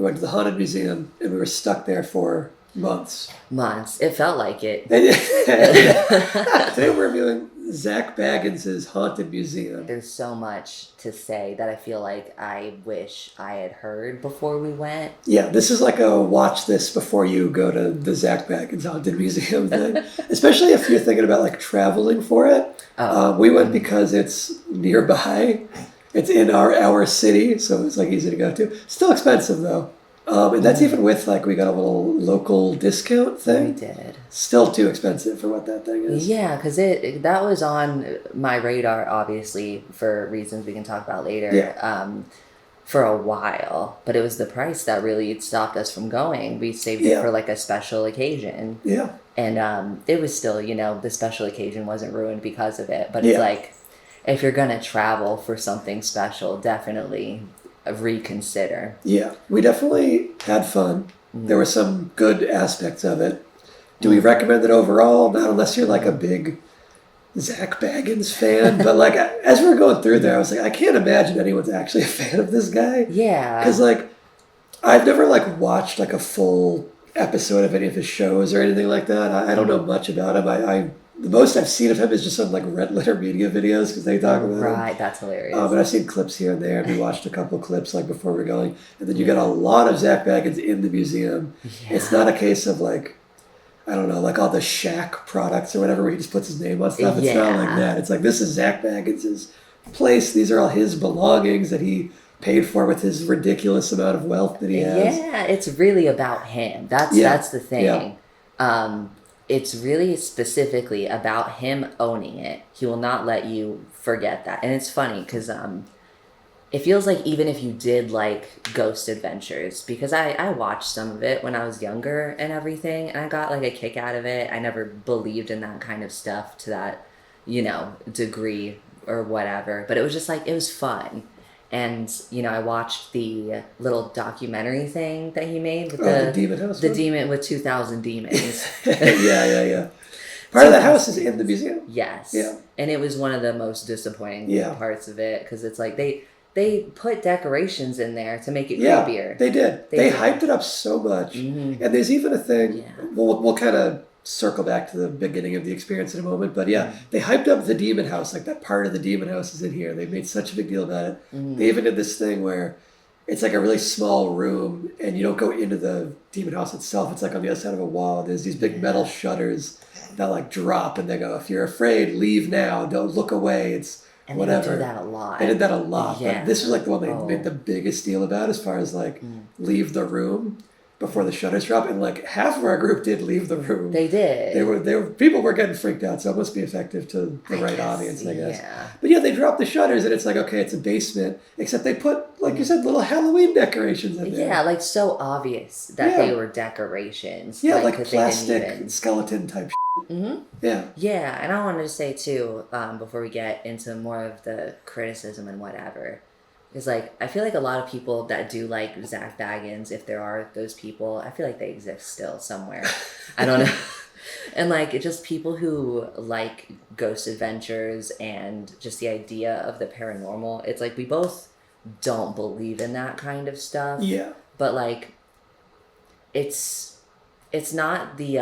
We went to the Haunted Museum, and we were stuck there for months. It felt like it. Today we're reviewing Zak Bagans' Haunted Museum. There's so much to say that I feel like I wish I had heard before we went. Yeah, this is like a watch this before you go to the Zak Bagans Haunted Museum thing. Especially if you're thinking about like traveling for it. We went because it's nearby. It's in our city, so it's like easy to go to. Still expensive though. And that's even with like we got a little local discount thing. We did. Still too expensive for what that thing is. Yeah, because that was on my radar, obviously, for reasons we can talk about later. Yeah. For a while, but it was the price that really stopped us from going. We saved it for like a special occasion. Yeah. And it was still, the special occasion wasn't ruined because of it. But it's like, if you're gonna travel for something special, definitely reconsider. Yeah, we definitely had fun. There were some good aspects of it. Do we recommend it overall? Not unless you're like a big Zak Bagans fan. But like as we were going through there, I was like, I can't imagine anyone's actually a fan of this guy. Yeah. Because like I've never like watched like a full episode of any of his shows or anything like that. I don't know much about him. I the most I've seen of him is just some like Red Letter Media videos because they talk about him. Right, that's hilarious. But I've seen clips here and there, and we watched a couple clips like before we're going, and then you get a lot of Zak Bagans in the museum. Yeah. It's not a case of like, I don't know, like all the Shack products or whatever where he just puts his name on stuff. It's not like that. It's like this is Zak Bagans' place. These are all his belongings that he paid for with his ridiculous amount of wealth that he has. Yeah, it's really about him. That's the thing. Yeah. It's really specifically about him owning it. He will not let you forget that. And it's funny because it feels like even if you did like Ghost Adventures, because I watched some of it when I was younger and everything, and I got like a kick out of it. I never believed in that kind of stuff to that, degree or whatever. But it was just like, it was fun. And, I watched the little documentary thing that he made with the demon house. The demon with 2,000 demons. Yeah. Part of that house is in the museum. Yes. Yeah. And it was one of the most disappointing parts of it because it's like they put decorations in there to make it creepier. They did. They hyped it up so much. Mm-hmm. And there's even a thing, we'll kind of circle back to the beginning of the experience in a moment, but they hyped up the demon house, like that part of the demon house is in here. They made such a big deal about it. Mm-hmm. They even did this thing where it's like a really small room and you don't go into the demon house itself. It's like on the other side of a wall. There's these big metal shutters that like drop and they go, if you're afraid, leave now. Don't look away. It's whatever. They did that a lot. They did that a lot. Yeah. But this was like the one they made the biggest deal about as far as like leave the room before the shutters drop, and like half of our group did leave the room. They did. They were people were getting freaked out, so it must be effective to the right audience, I guess. Yeah. But they dropped the shutters, and it's like, okay, it's a basement, except they put, like you said, little Halloween decorations in there. Yeah, like so obvious that they were decorations. Yeah, like plastic skeleton type shit. Mm-hmm. Yeah. Yeah, and I wanted to say too, before we get into more of the criticism and whatever, is like, I feel like a lot of people that do like Zak Bagans, if there are those people, I feel like they exist still somewhere. I don't know. And like, it's just people who like Ghost Adventures and just the idea of the paranormal. It's like, we both don't believe in that kind of stuff. Yeah. But like, it's not the,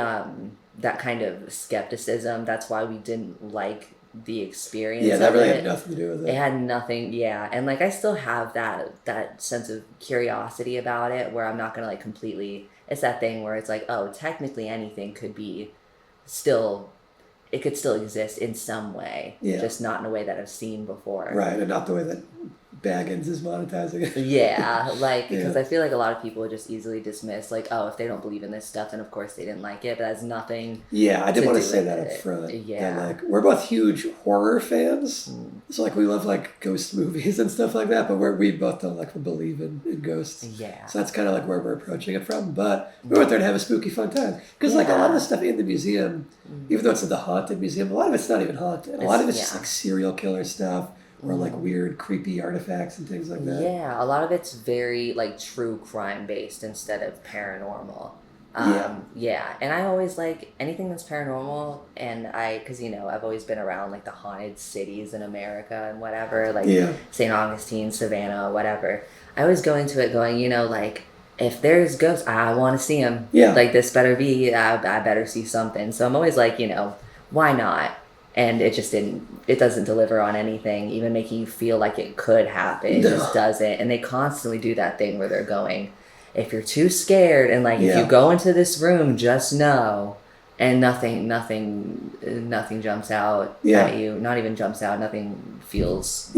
that kind of skepticism. That's why we didn't like the experience. Yeah, that really had nothing to do with it. It had nothing, and like I still have that sense of curiosity about it where I'm not gonna like completely, it's that thing where it's like, oh, technically anything could be still, it could still exist in some way, just not in a way that I've seen before. Right, and not the way that Bagans is monetizing it. Yeah, like, because I feel like a lot of people just easily dismiss, like, oh, if they don't believe in this stuff, then of course they didn't like it, but that's nothing. Yeah, I did want to say that up front. Yeah. That, like, we're both huge horror fans, so like we love like ghost movies and stuff like that, but we both don't like believe in ghosts. Yeah. So that's kind of like where we're approaching it from, but we went there to have a spooky fun time. Because like a lot of the stuff in the museum, even though it's in the Haunted Museum, a lot of it's not even haunted. A lot of it's just like serial killer stuff. Or like weird, creepy artifacts and things like that. Yeah, a lot of it's very like true crime based instead of paranormal. Yeah, and I always like anything that's paranormal, and because I've always been around like the haunted cities in America and whatever, like St. Augustine, Savannah, whatever. I always go into it going, like if there's ghosts, I want to see them. Yeah. Like, this better be, I better see something. So I'm always like, why not? And it doesn't deliver on anything, even making you feel like it could happen. It just doesn't. And they constantly do that thing where they're going, if you're too scared and like, if you go into this room, just know. And nothing jumps out at you. Not even jumps out. Nothing feels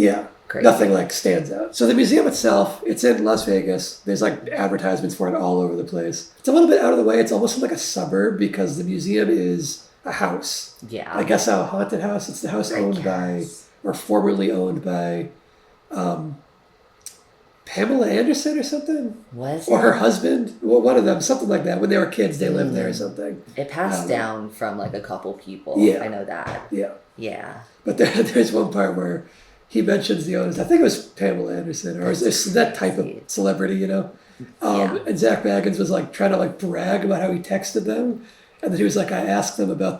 crazy. Nothing like stands out. So the museum itself, it's in Las Vegas. There's like advertisements for it all over the place. It's a little bit out of the way. It's almost like a suburb because the museum is a house. Yeah. I guess a haunted house. It's the house owned by, or formerly owned by, Pamela Anderson or something? Was or it? her husband? Well, one of them, something like that. When they were kids, they lived there or something. It passed down from like a couple people. Yeah. I know that. Yeah. Yeah. But there's one part where he mentions the owners. I think it was Pamela Anderson, or it's that type of celebrity, And Zak Bagans was like trying to like brag about how he texted them, and then he was like, I asked them about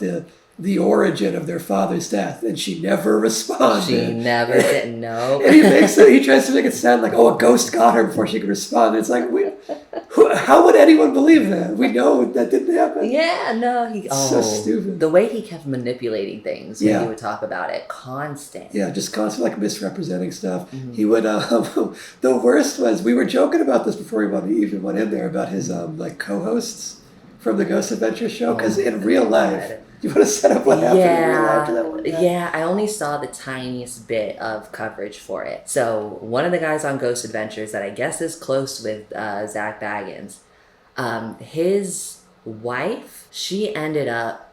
the origin of their father's death, and she never responded. She never did. No. And he tries to make it sound like, a ghost got her before she could respond. And it's like, how would anyone believe that? We know that didn't happen. Yeah, no. So stupid. The way he kept manipulating things when he would talk about it, constant. Yeah, just constant, like misrepresenting stuff. Mm-hmm. He would. The worst was, we were joking about this before we even went in there, about his like co-hosts from the Ghost Adventure show, because in real life. You want to set up what happened in real life to that one? Yeah, I only saw the tiniest bit of coverage for it. So one of the guys on Ghost Adventures that I guess is close with Zak Bagans, his wife, she ended up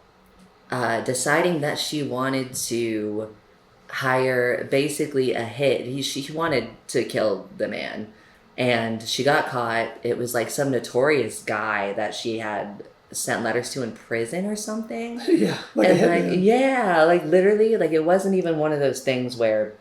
deciding that she wanted to hire basically a hit. She wanted to kill the man. And she got caught. It was like some notorious guy that she had sent letters to in prison or something. Yeah, like and a hitman. Like literally, like it wasn't even one of those things where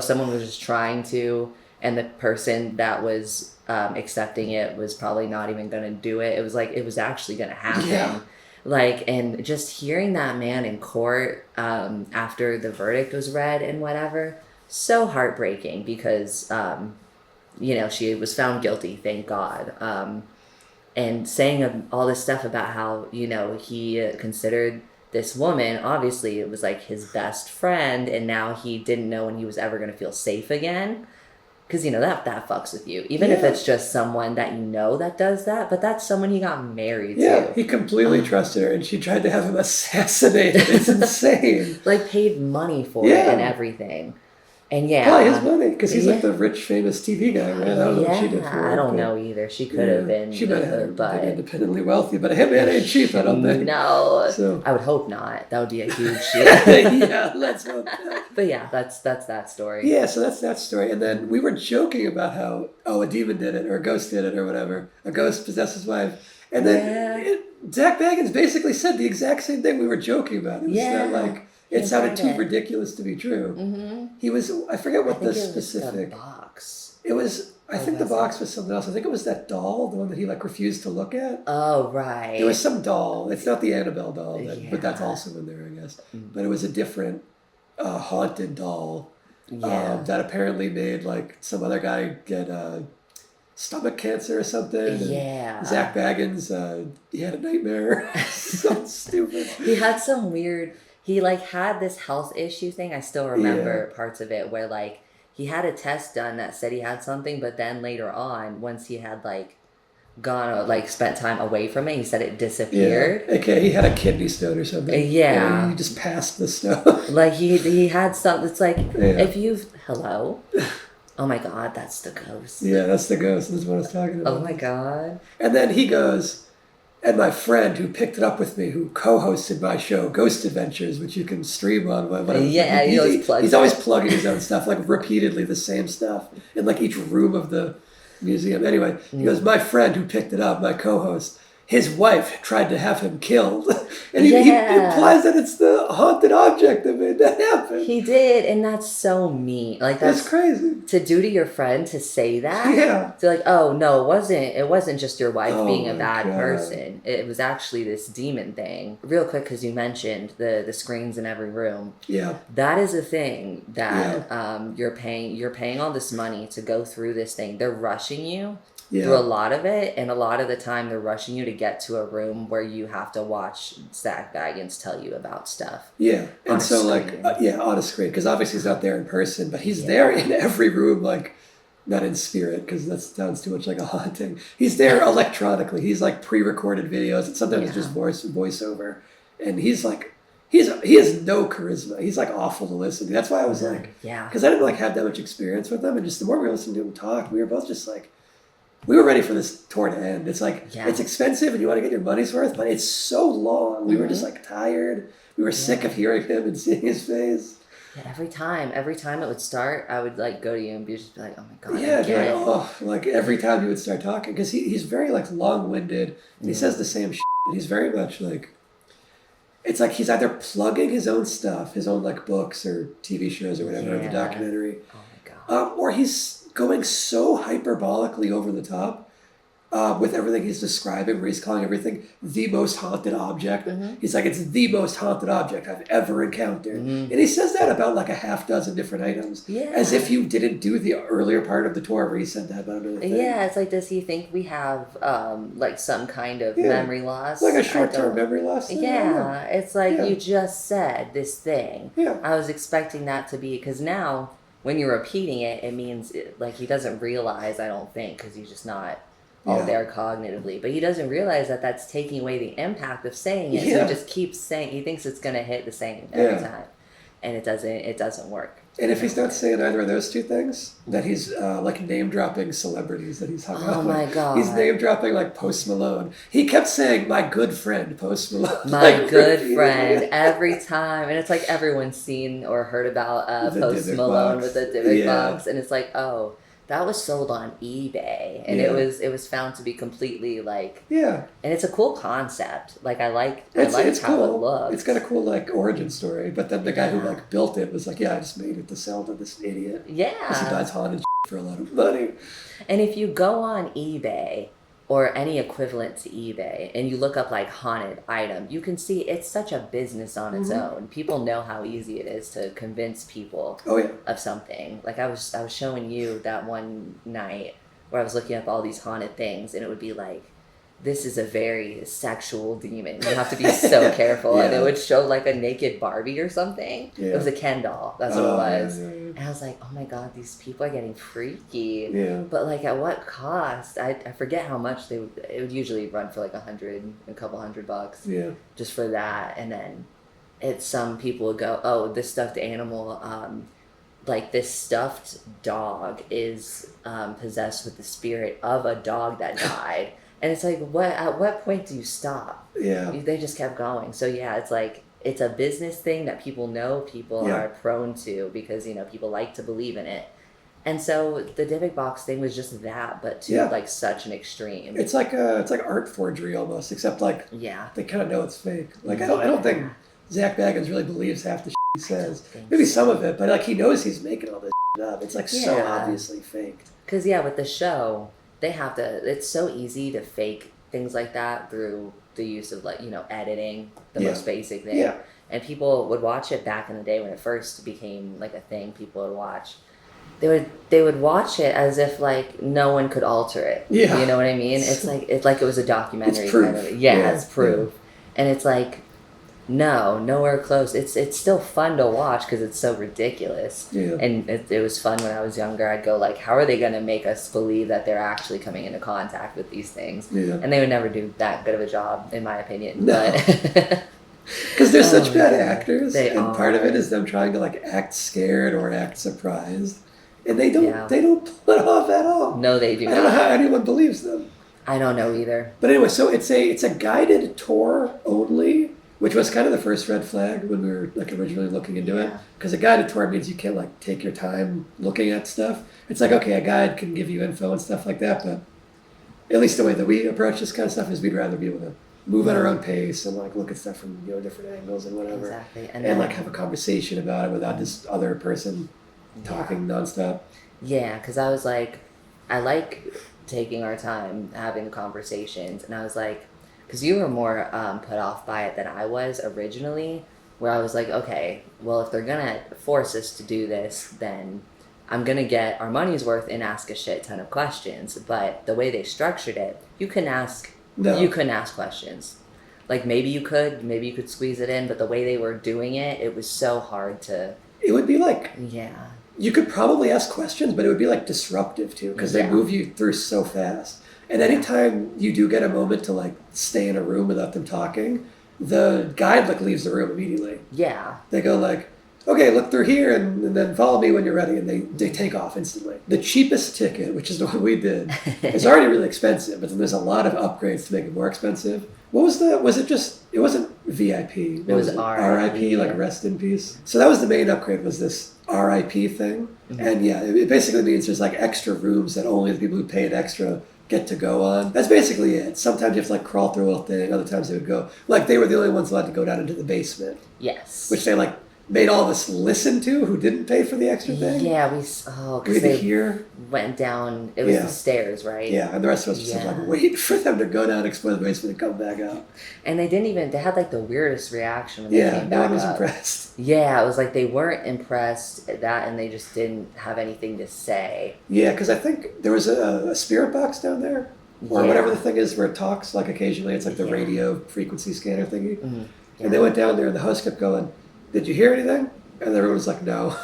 someone was just trying to, and the person that was accepting it was probably not even going to do it. It was like it was actually going to happen. Yeah. Like, and just hearing that man in court after the verdict was read and whatever, so heartbreaking because she was found guilty, thank God. And saying all this stuff about how, he considered this woman, obviously it was like his best friend, and now he didn't know when he was ever going to feel safe again. Because, that fucks with you. Even if it's just someone that that does that, but that's someone he got married to. Yeah, he completely trusted her, and she tried to have him assassinated. It's insane. Like, paid money for it and everything. And probably his money, because he's like the rich, famous TV guy, right? I don't know what she did for her. I don't know either. She could have been. She might have been independently wealthy, but a hitman ain't cheap, I don't think. No, so. I would hope not. That would be a huge yeah, let's hope not. But yeah, that's that story. Yeah, so that's that story. And then we were joking about how, a demon did it, or a ghost did it, or whatever. A ghost possessed his wife. And then Zak Bagans basically said the exact same thing we were joking about. It was not like... It sounded too ridiculous to be true. Mm-hmm. He was, I forget what the specific... The box. It was, I think the box was something else. I think it was that doll, the one that he refused to look at. Oh, right. It was some doll. It's not the Annabelle doll, but that's also in there, I guess. Mm-hmm. But it was a different haunted doll that apparently made some other guy get stomach cancer or something. Yeah. And Zak Bagans, he had a nightmare. So stupid. He had some weird... He had this health issue thing. I still remember parts of it where he had a test done that said he had something, but then later on, once he had gone spent time away from it, he said it disappeared. Yeah. Okay, he had a kidney stone or something. Yeah. And he just passed the stone. He had something. It's if you've hello. Oh my God, that's the ghost. Yeah, that's the ghost. That's what I was talking about. Oh my God. And then he goes. And my friend who picked it up with me, who co-hosted my show, Ghost Adventures, which you can stream on whatever. Yeah, he's always plugging his own stuff, repeatedly the same stuff in each room of the museum. Anyway, he goes, my friend who picked it up, my co-host, his wife tried to have him killed. And he implies that it's the haunted object that made that happen. He did, and that's so mean. That's crazy. To do to your friend, to say that. Yeah. To oh no, it wasn't just your wife being a bad person. It was actually this demon thing. Real quick, because you mentioned the screens in every room. Yeah. That is a thing that you're paying all this money to go through this thing. They're rushing you. through a lot of it, and a lot of the time they're rushing you to get to a room where you have to watch Zak Bagans tell you about stuff. Yeah, and so like on a screen, because obviously he's not there in person, but he's there in every room, like not in spirit, because that sounds too much like a haunting. He's there electronically. He's like pre-recorded videos, and sometimes it's just voiceover, and he's like. He has no charisma. He's like awful to listen to. That's why I was like, because I didn't like have that much experience with him, and just the more we were listening to him talk, we were both just like, we were ready for this tour to end. It's like it's expensive, and you want to get your money's worth, but it's so long. We were just like tired. We were sick of hearing him and seeing his face. Yeah, every time it would start, I would like go to you and be like, oh my god. Like every time he would start talking, because he's very like long-winded, and he says the same shit. And he's very much like. It's like he's either plugging his own stuff, his own like books or TV shows or whatever, the documentary, oh my god, or he's going so hyperbolically over the top with everything he's describing, where he's calling everything the most haunted object. He's like, it's the most haunted object I've ever encountered, and he says that about like a half dozen different items, as if you didn't do the earlier part of the tour where he said that about another thing. Yeah, it's like, does he think we have like some kind of memory loss, like a short-term memory loss? Yeah, it's like you just said this thing. Yeah, I was expecting that to be, because now when you're repeating it, it means like he doesn't realize. I don't think, because he's just not. There cognitively, but he doesn't realize that that's taking away the impact of saying it. So he just keeps saying, he thinks it's going to hit the same every time, and it doesn't work. And if he's not saying either of those two things, then he's like name dropping celebrities that he's hung out with. Oh my god! He's name dropping like Post Malone. He kept saying, "My good friend Post Malone." My like, good friend every time, and it's like everyone's seen or heard about Post Malone with the Dybbuk box, and it's like, oh. That was sold on eBay, and it was found to be completely like and it's a cool concept. Like I like how cool. It looks. It's got a cool like origin story, but then the guy who like built it was like, I just made it to sell to this idiot. Yeah, because he buys haunted for a lot of money. And if you go on eBay or any equivalent to eBay, and you look up like haunted item, you can see it's such a business on its own. People know how easy it is to convince people of something. Like I was showing you that one night where I was looking up all these haunted things, and it would be like, this is a very sexual demon. You have to be so careful. And it would show like a naked Barbie or something. It was a Ken doll. That's what it was. And I was like, oh my god, these people are getting freaky. But like, at what cost? I forget how much it would usually run for like a couple $100. Just for that. And then some people would go, oh, this stuffed animal, like this stuffed dog is possessed with the spirit of a dog that died. And it's like, at what point do you stop? They just kept going. So it's like, it's a business thing that people know people are prone to, because, people like to believe in it. And so the Dybbuk box thing was just that, but to like such an extreme. It's like art forgery almost, except like they kind of know it's fake. Like I don't think Zak Bagans really believes half the shit he says. Maybe some of it, but like he knows he's making all this shit up. It's like so obviously faked. Because with the show, they have to. It's so easy to fake things like that through the use of like editing, the most basic thing. And people would watch it back in the day when it first became like a thing. People would watch. They would watch it as if like no one could alter it. You know what I mean? It's like it was a documentary. It's proof. Kind of. It's proof. And it's like, no, nowhere close. It's still fun to watch because it's so ridiculous. And it was fun when I was younger. I'd go like, how are they going to make us believe that they're actually coming into contact with these things? And they would never do that good of a job, in my opinion. Because they're such bad actors, and part of it is them trying to like act scared or act surprised, and they don't pull it off at all. No, they do not. I don't know how anyone believes them. I don't know either. But anyway, so it's a guided tour only. Which was kind of the first red flag when we were like originally looking into it. Because a guided tour means you can't like take your time looking at stuff. It's like, okay, a guide can give you info and stuff like that, but at least the way that we approach this kind of stuff is we'd rather be able to move at our own pace and like look at stuff from different angles and whatever. Exactly. And like have a conversation about it without this other person talking nonstop. Yeah, because I was like, I like taking our time having conversations, and I was like, because you were more put off by it than I was originally, where I was like, okay, well, if they're going to force us to do this, then I'm going to get our money's worth and ask a shit ton of questions. But the way they structured it, you couldn't ask questions. Like maybe you could squeeze it in, but the way they were doing it, it was so hard to. It would be like, yeah. You could probably ask questions, but it would be like disruptive too, because they move you through so fast. And anytime you do get a moment to like stay in a room without them talking, the guide like leaves the room immediately. Yeah. They go like, okay, look through here and then follow me when you're ready. And they take off instantly. The cheapest ticket, which is the one we did, is already really expensive, but then there's a lot of upgrades to make it more expensive. What was it wasn't VIP. It was RIP, like rest in peace. So that was the main upgrade, was this RIP thing. Mm-hmm. And yeah, it basically means there's like extra rooms that only the people who paid extra get to go on. That's basically it. Sometimes you have to like crawl through a little thing. Other times they would go, like they were the only ones allowed to go down into the basement. Yes. Which they like made all of us listen to who didn't pay for the extra thing. Yeah, because they went down, it was the stairs, right? Yeah, and the rest of us just had to like wait for them to go down, explore the basement, and come back up. And they had like the weirdest reaction when they came back no one was up. Impressed. Yeah, it was like they weren't impressed at that, and they just didn't have anything to say. Yeah, because I think there was a spirit box down there, or whatever the thing is where it talks, like occasionally, it's like the radio frequency scanner thingy. Mm-hmm. Yeah. And they went down there and the host kept going, "Did you hear anything?" And everyone was like, "No."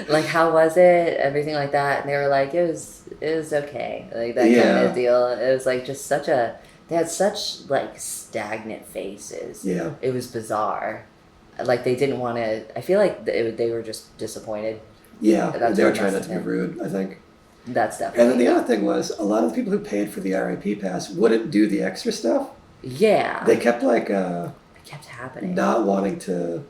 Like, how was it? Everything like that. And they were like, it was okay. Like that kind of deal. It was like just they had such like stagnant faces. Yeah. It was bizarre. Like they didn't want to, I feel like they were just disappointed. Yeah. They were trying not to be rude, I think. That's definitely. And then the other thing was, a lot of the people who paid for the RIP pass wouldn't do the extra stuff. Yeah. They kept like, kept happening. Not wanting to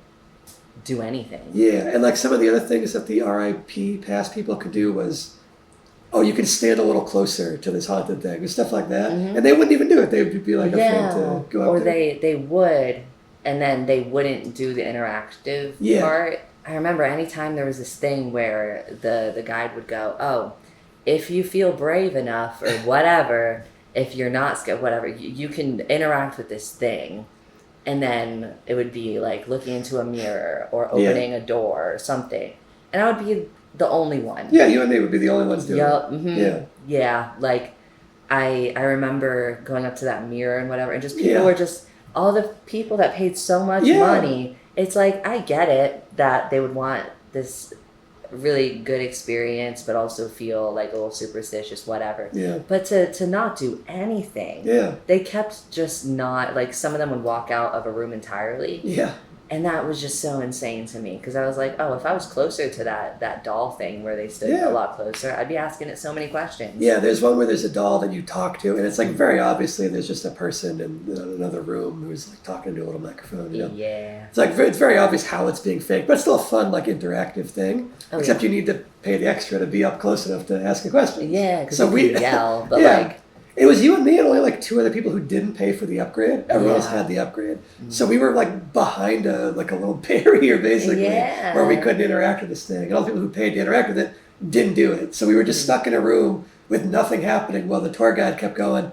do anything. Yeah, and like some of the other things that the RIP pass people could do was, you can stand a little closer to this haunted thing and stuff like that. Mm-hmm. And they wouldn't even do it. They would be like afraid to go up or there. they would, and then they wouldn't do the interactive part. I remember anytime there was this thing where the guide would go, if you feel brave enough or whatever, if you're not scared, whatever, you can interact with this thing. And then it would be like looking into a mirror or opening a door or something. And I would be the only one. Yeah, you and me would be the only ones doing it. Mm-hmm. Yeah. Yeah, like I remember going up to that mirror and whatever, and just people were just, all the people that paid so much money, it's like, I get it that they would want this really good experience, but also feel like a little superstitious, whatever. Yeah. But to not do anything. Yeah. They kept just not, like some of them would walk out of a room entirely. Yeah. And that was just so insane to me, because I was like, if I was closer to that doll thing where they stood a lot closer, I'd be asking it so many questions. Yeah, there's one where there's a doll that you talk to, and it's like very obviously there's just a person in another room who's like talking to a little microphone. You know? Yeah. It's like it's very obvious how it's being faked, but it's still a fun like interactive thing. Except you need to pay the extra to be up close enough to ask a question. Yeah, because we yell, but like. It was you and me and only like two other people who didn't pay for the upgrade. Everyone else had the upgrade. Mm-hmm. So we were like behind a little barrier basically where we couldn't interact with this thing. And all the people who paid to interact with it didn't do it. So we were just stuck in a room with nothing happening while the tour guide kept going,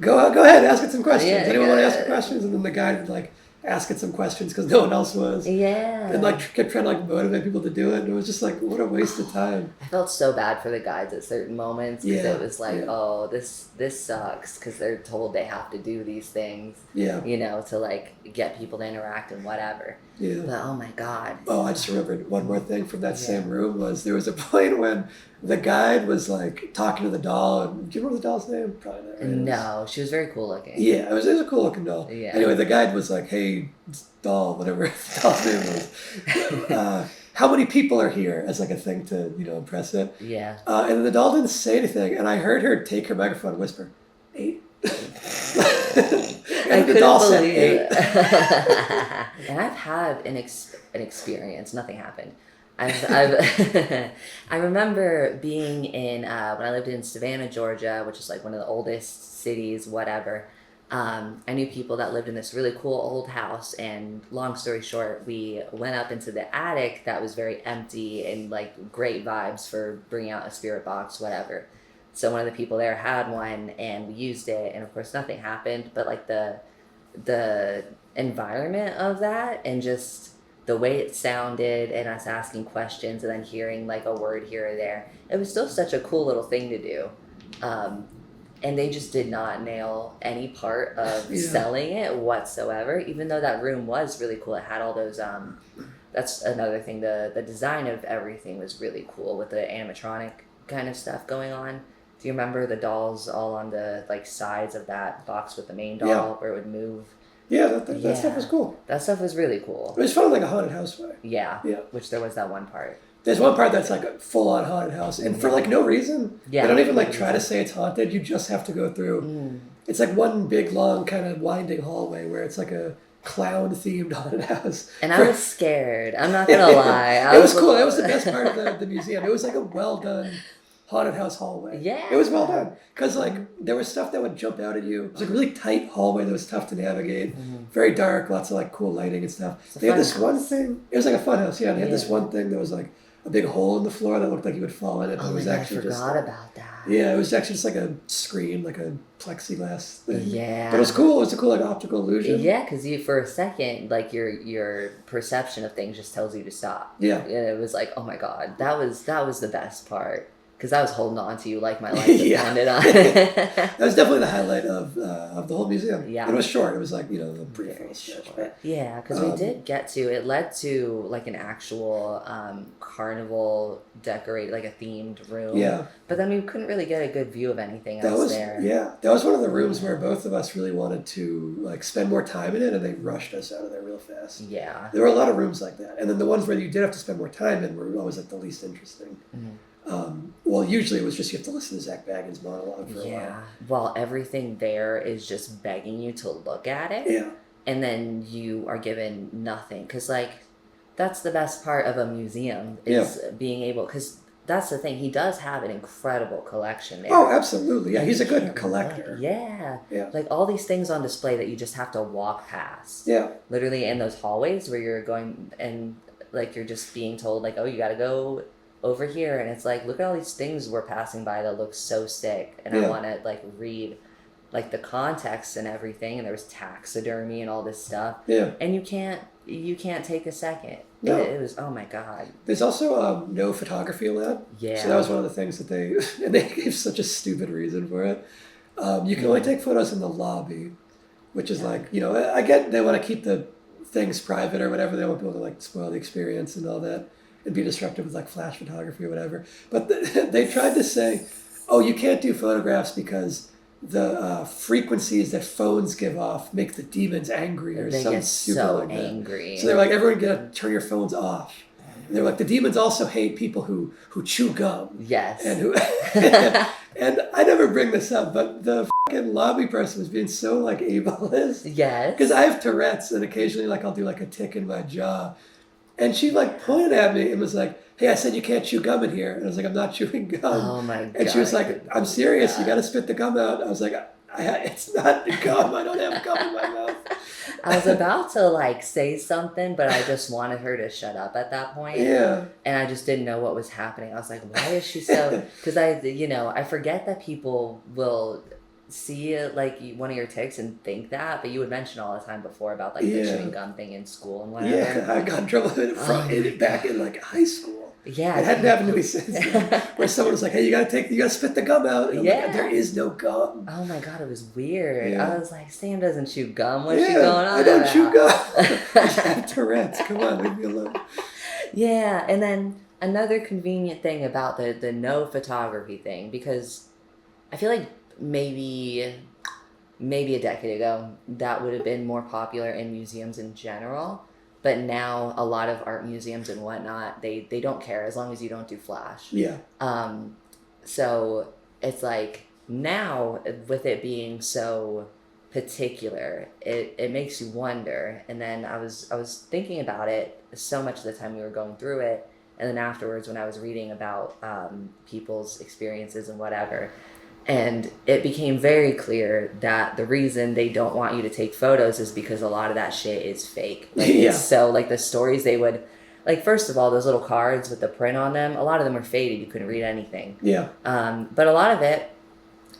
go ahead, ask it some questions. Anyone want to ask questions? And then the guide would like ask it some questions because no one else was. Yeah. And like kept trying to like motivate people to do it. And it was just like, what a waste of time. I felt so bad for the guides at certain moments because it was like, this sucks because they're told they have to do these things. Yeah. You know, to like get people to interact and whatever. Yeah. But oh my God. Oh, I just remembered one more thing from that same room was there was a point when the guide was like talking to the doll. And, do you remember the doll's name? Probably not. Right? No, she was very cool looking. Yeah, it was a cool looking doll. Yeah. Anyway, the guide was like, "Hey, doll, whatever the doll's name was. How many people are here?" As like a thing to impress it. Yeah. And then the doll didn't say anything, and I heard her take her microphone and whisper, 8. I couldn't believe it. And I've had an experience. Nothing happened. I remember being in when I lived in Savannah, Georgia, which is like one of the oldest cities, whatever. I knew people that lived in this really cool old house, and long story short, we went up into the attic that was very empty and like great vibes for bringing out a spirit box, whatever. So one of the people there had one, and we used it, and of course nothing happened, but like the environment of that and just the way it sounded and us asking questions and then hearing like a word here or there, it was still such a cool little thing to do. And they just did not nail any part of selling it whatsoever, even though that room was really cool. It had all those, that's another thing, the design of everything was really cool with the animatronic kind of stuff going on. Do you remember the dolls all on the like sides of that box with the main doll where it would move? Yeah, that stuff was cool. That stuff was really cool. It was fun like a haunted house way. Yeah, which there was that one part. There's one part that's like a full-on haunted house, and for like no reason. Yeah. They don't even like try to say it's haunted. You just have to go through. It's like one big, long, kind of winding hallway where it's like a clown-themed haunted house. And I was scared. I'm not gonna lie. It was cool. That was the best part of the museum. It was like a well-done haunted house hallway. Yeah. It was well done. Because like there was stuff that would jump out at you. It was like a really tight hallway that was tough to navigate. Very dark, lots of like cool lighting and stuff. They had this one thing. It was like a fun house, yeah. They had this one thing that was like a big hole in the floor that looked like you would fall in it. But it was actually I forgot about that. Yeah, it was actually just like a screen, like a plexiglass thing. Yeah. But it was cool. It was a cool like optical illusion. Yeah, because you for a second, like your perception of things just tells you to stop. Yeah. And it was like, oh my god, that was the best part. Because I was holding on to you like my life depended on it. That was definitely the highlight of the whole museum. Yeah. And it was short. It was like, a brief stretch. Yeah, because we did get to, it led to like an actual carnival decorated, like a themed room. Yeah. But then we couldn't really get a good view of anything else there. Yeah. That was one of the rooms where both of us really wanted to like spend more time in it, and they rushed us out of there real fast. Yeah. There were a lot of rooms like that. And then the ones where you did have to spend more time in were always like the least interesting. Well, usually it was just you have to listen to Zak Bagans monologue for a while. Yeah, well, everything there is just begging you to look at it. Yeah. And then you are given nothing. Because, like, that's the best part of a museum is being able... Because that's the thing. He does have an incredible collection there. Oh, absolutely. Yeah, he's a good collector. Yeah. Yeah. Like, all these things on display that you just have to walk past. Yeah. Literally in those hallways where you're going and, like, you're just being told, like, oh, you got to go over here, and it's like, look at all these things we're passing by that look so sick, and I want to like read like the context and everything, and there was taxidermy and all this stuff, and you can't take a second. No. It was, oh my god. There's also no photography allowed. Yeah. So that was one of the things that they gave such a stupid reason for it. You can only take photos in the lobby, which is like, I get they want to keep the things private or whatever. They want people to like spoil the experience and all that. And be disruptive with like flash photography or whatever. But they tried to say, oh, you can't do photographs because the frequencies that phones give off make the demons angry or something super so like angry. that. So they're like, everyone gotta turn your phones off. And they're like, the demons also hate people who chew gum. Yes. And who and I never bring this up, but the fucking lobby person was being so like ableist. Yes. Because I have Tourette's, and occasionally like I'll do like a tick in my jaw. And she like pointed at me and was like, hey, I said you can't chew gum in here. And I was like, I'm not chewing gum. Oh my god. And she was like, I'm serious. You got to spit the gum out. I was like, it's not gum. I don't have gum in my mouth. I was about to like say something, but I just wanted her to shut up at that point. Yeah. And I just didn't know what was happening. I was like, why is she so... Because I forget that people will see like one of your ticks and think that, but you would mention all the time before about like the chewing gum thing in school and whatever. Yeah, I got in trouble with it back in like high school. Yeah, it hadn't happened to me since. Where someone was like, "Hey, you gotta spit the gum out." And I'm like, there is no gum. Oh my god, it was weird. Yeah. I was like, Sam doesn't chew gum. What's she going on? I don't chew gum. I have Tourette's. Come on, leave me alone. Yeah, and then another convenient thing about the no photography thing, because I feel like maybe a decade ago that would have been more popular in museums in general, but now a lot of art museums and whatnot, they don't care as long as you don't do flash. So it's like now with it being so particular, it makes you wonder. And then I was thinking about it so much of the time we were going through it, and then afterwards when I was reading about people's experiences and whatever. And it became very clear that the reason they don't want you to take photos is because a lot of that shit is fake. Like, so, like, the stories they would... Like, first of all, those little cards with the print on them, a lot of them were faded. You couldn't read anything. Yeah. But a lot of it,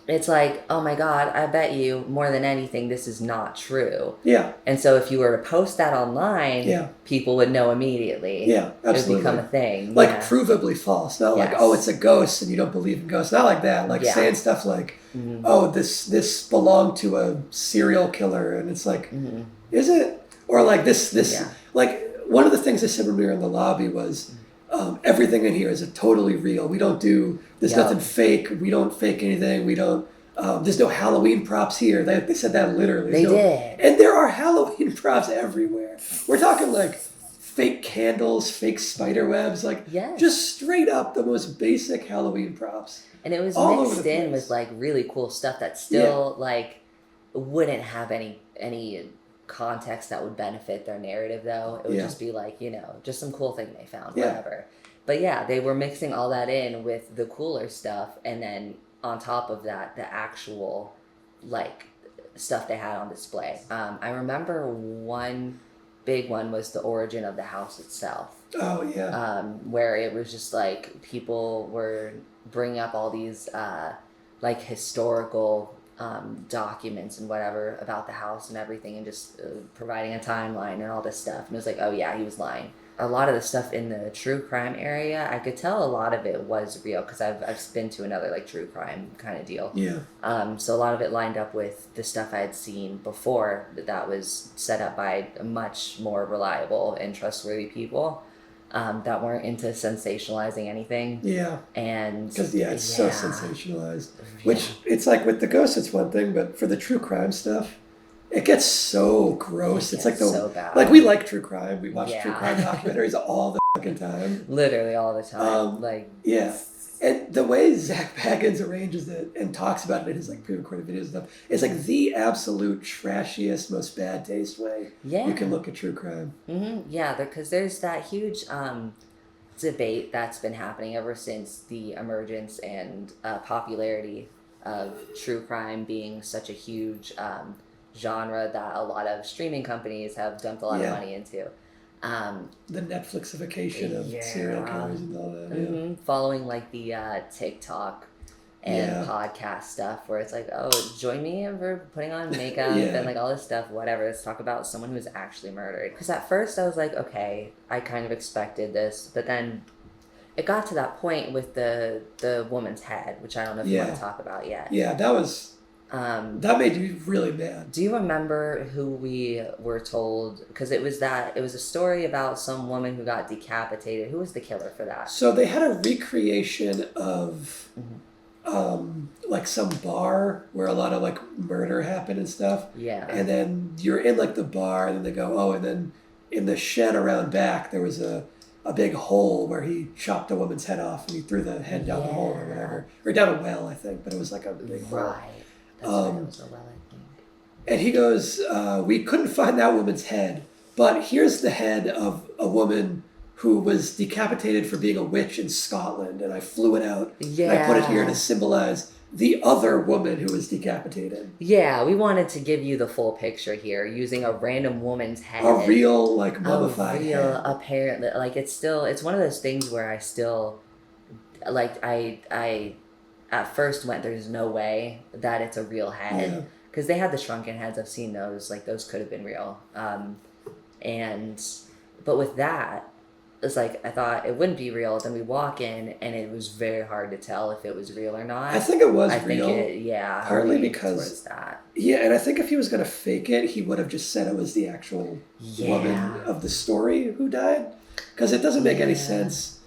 it's like, oh my God, I bet you more than anything, this is not true. Yeah. And so if you were to post that online, people would know immediately. Yeah, absolutely. It would become a thing. Like provably false. Not like, oh, it's a ghost and you don't believe in ghosts. Not like that. Like saying stuff like, oh, this belonged to a serial killer. And it's like, is it? Or like this, like one of the things they said when we were in the lobby was, everything in here is totally real. We don't do, there's nothing fake. We don't fake anything. We don't, there's no Halloween props here. They said that literally. They did. And there are Halloween props everywhere. We're talking like fake candles, fake spider webs, like just straight up the most basic Halloween props. And it was mixed in with like really cool stuff that still like wouldn't have any context that would benefit their narrative though. It would just be like, you know, just some cool thing they found, whatever. But yeah, they were mixing all that in with the cooler stuff, and then on top of that, the actual like stuff they had on display. I remember one big one was the origin of the house itself. Oh yeah. Where it was just like people were bringing up all these like historical documents and whatever about the house and everything, and just providing a timeline and all this stuff. And it was like, oh yeah, he was lying. A lot of the stuff in the true crime area, I could tell a lot of it was real because I've been to another like true crime kind of deal. Yeah. So a lot of it lined up with the stuff I had seen before that was set up by much more reliable and trustworthy people. That weren't into sensationalizing anything. Yeah. And because it's so sensationalized. Which it's like with the ghosts, it's one thing, but for the true crime stuff, it gets so gross. It's like so bad. Like we like true crime. We watch true crime documentaries all the fucking time. Literally all the time. And the way Zak Bagans arranges it and talks about it in his like pre-recorded videos and stuff, it's like the absolute trashiest, most bad taste way you can look at true crime. Mm-hmm. Yeah, because there's that huge debate that's been happening ever since the emergence and popularity of true crime being such a huge genre that a lot of streaming companies have dumped a lot of money into. The Netflixification of serial killers and all that. Mm-hmm. Following like the TikTok and podcast stuff where it's like, oh, join me for putting on makeup and like all this stuff, whatever. Let's talk about someone who was actually murdered. Because at first I was like, okay, I kind of expected this, but then it got to that point with the woman's head, which I don't know if you want to talk about yet. Yeah, that was... that made me really mad. Do you remember who we were told? Because it was a story about some woman who got decapitated. Who was the killer for that? So they had a recreation of like some bar where a lot of like murder happened and stuff. Yeah. And then you're in like the bar, and then they go, oh, and then in the shed around back there was a big hole where he chopped a woman's head off and he threw the head down the hole or whatever, or down a well, I think, but it was like a big hole. That's right, it was a well, I think. And he goes, we couldn't find that woman's head, but here's the head of a woman who was decapitated for being a witch in Scotland, and I flew it out. Yeah. And I put it here to symbolize the other woman who was decapitated. Yeah, we wanted to give you the full picture here, using a random woman's head. A real, like, mummified head. Apparently, like, it's one of those things where I still, like, I at first went, there's no way that it's a real head. Because they had the shrunken heads, I've seen those, like, those could have been real. But with that, it's like, I thought it wouldn't be real. Then we walk in, and it was very hard to tell if it was real or not. I think it was real. Partly because that. Yeah, and I think if he was going to fake it, he would have just said it was the actual woman of the story who died. Because it doesn't make any sense.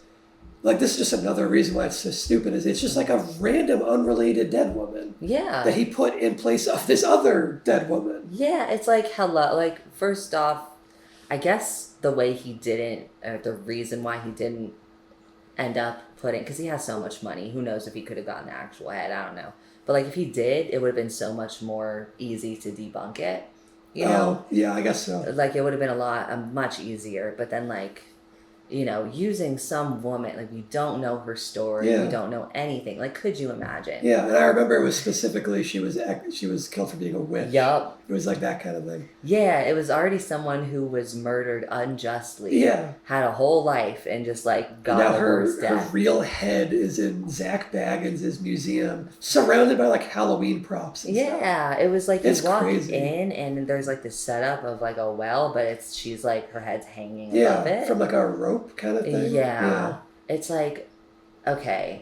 Like, this is just another reason why it's so stupid, is it's just like a random, unrelated dead woman. Yeah. That he put in place of this other dead woman. Yeah, it's like, hello. Like, first off, I guess the way he didn't, or the reason why he didn't end up putting, because he has so much money, who knows if he could have gotten the actual head, I don't know. But, like, if he did, it would have been so much more easy to debunk it, you know? Yeah, I guess so. Like, it would have been much easier, but then, like, using some woman, like, you don't know her story, you don't know anything. Like, could you imagine? Yeah, and I remember it was specifically she was killed for being a witch. Yup. It was like that kind of thing. Yeah, it was already someone who was murdered unjustly. Yeah. Had a whole life and just, like, got now a worse death. her real head is in Zak Bagans' museum, surrounded by, like, Halloween props and stuff. Yeah, it was like, you walk crazy. in and there's, like, this setup of, like, a well, but she's, like, her head's hanging above it. From, like, a rope kind of thing. Yeah. It's like, okay,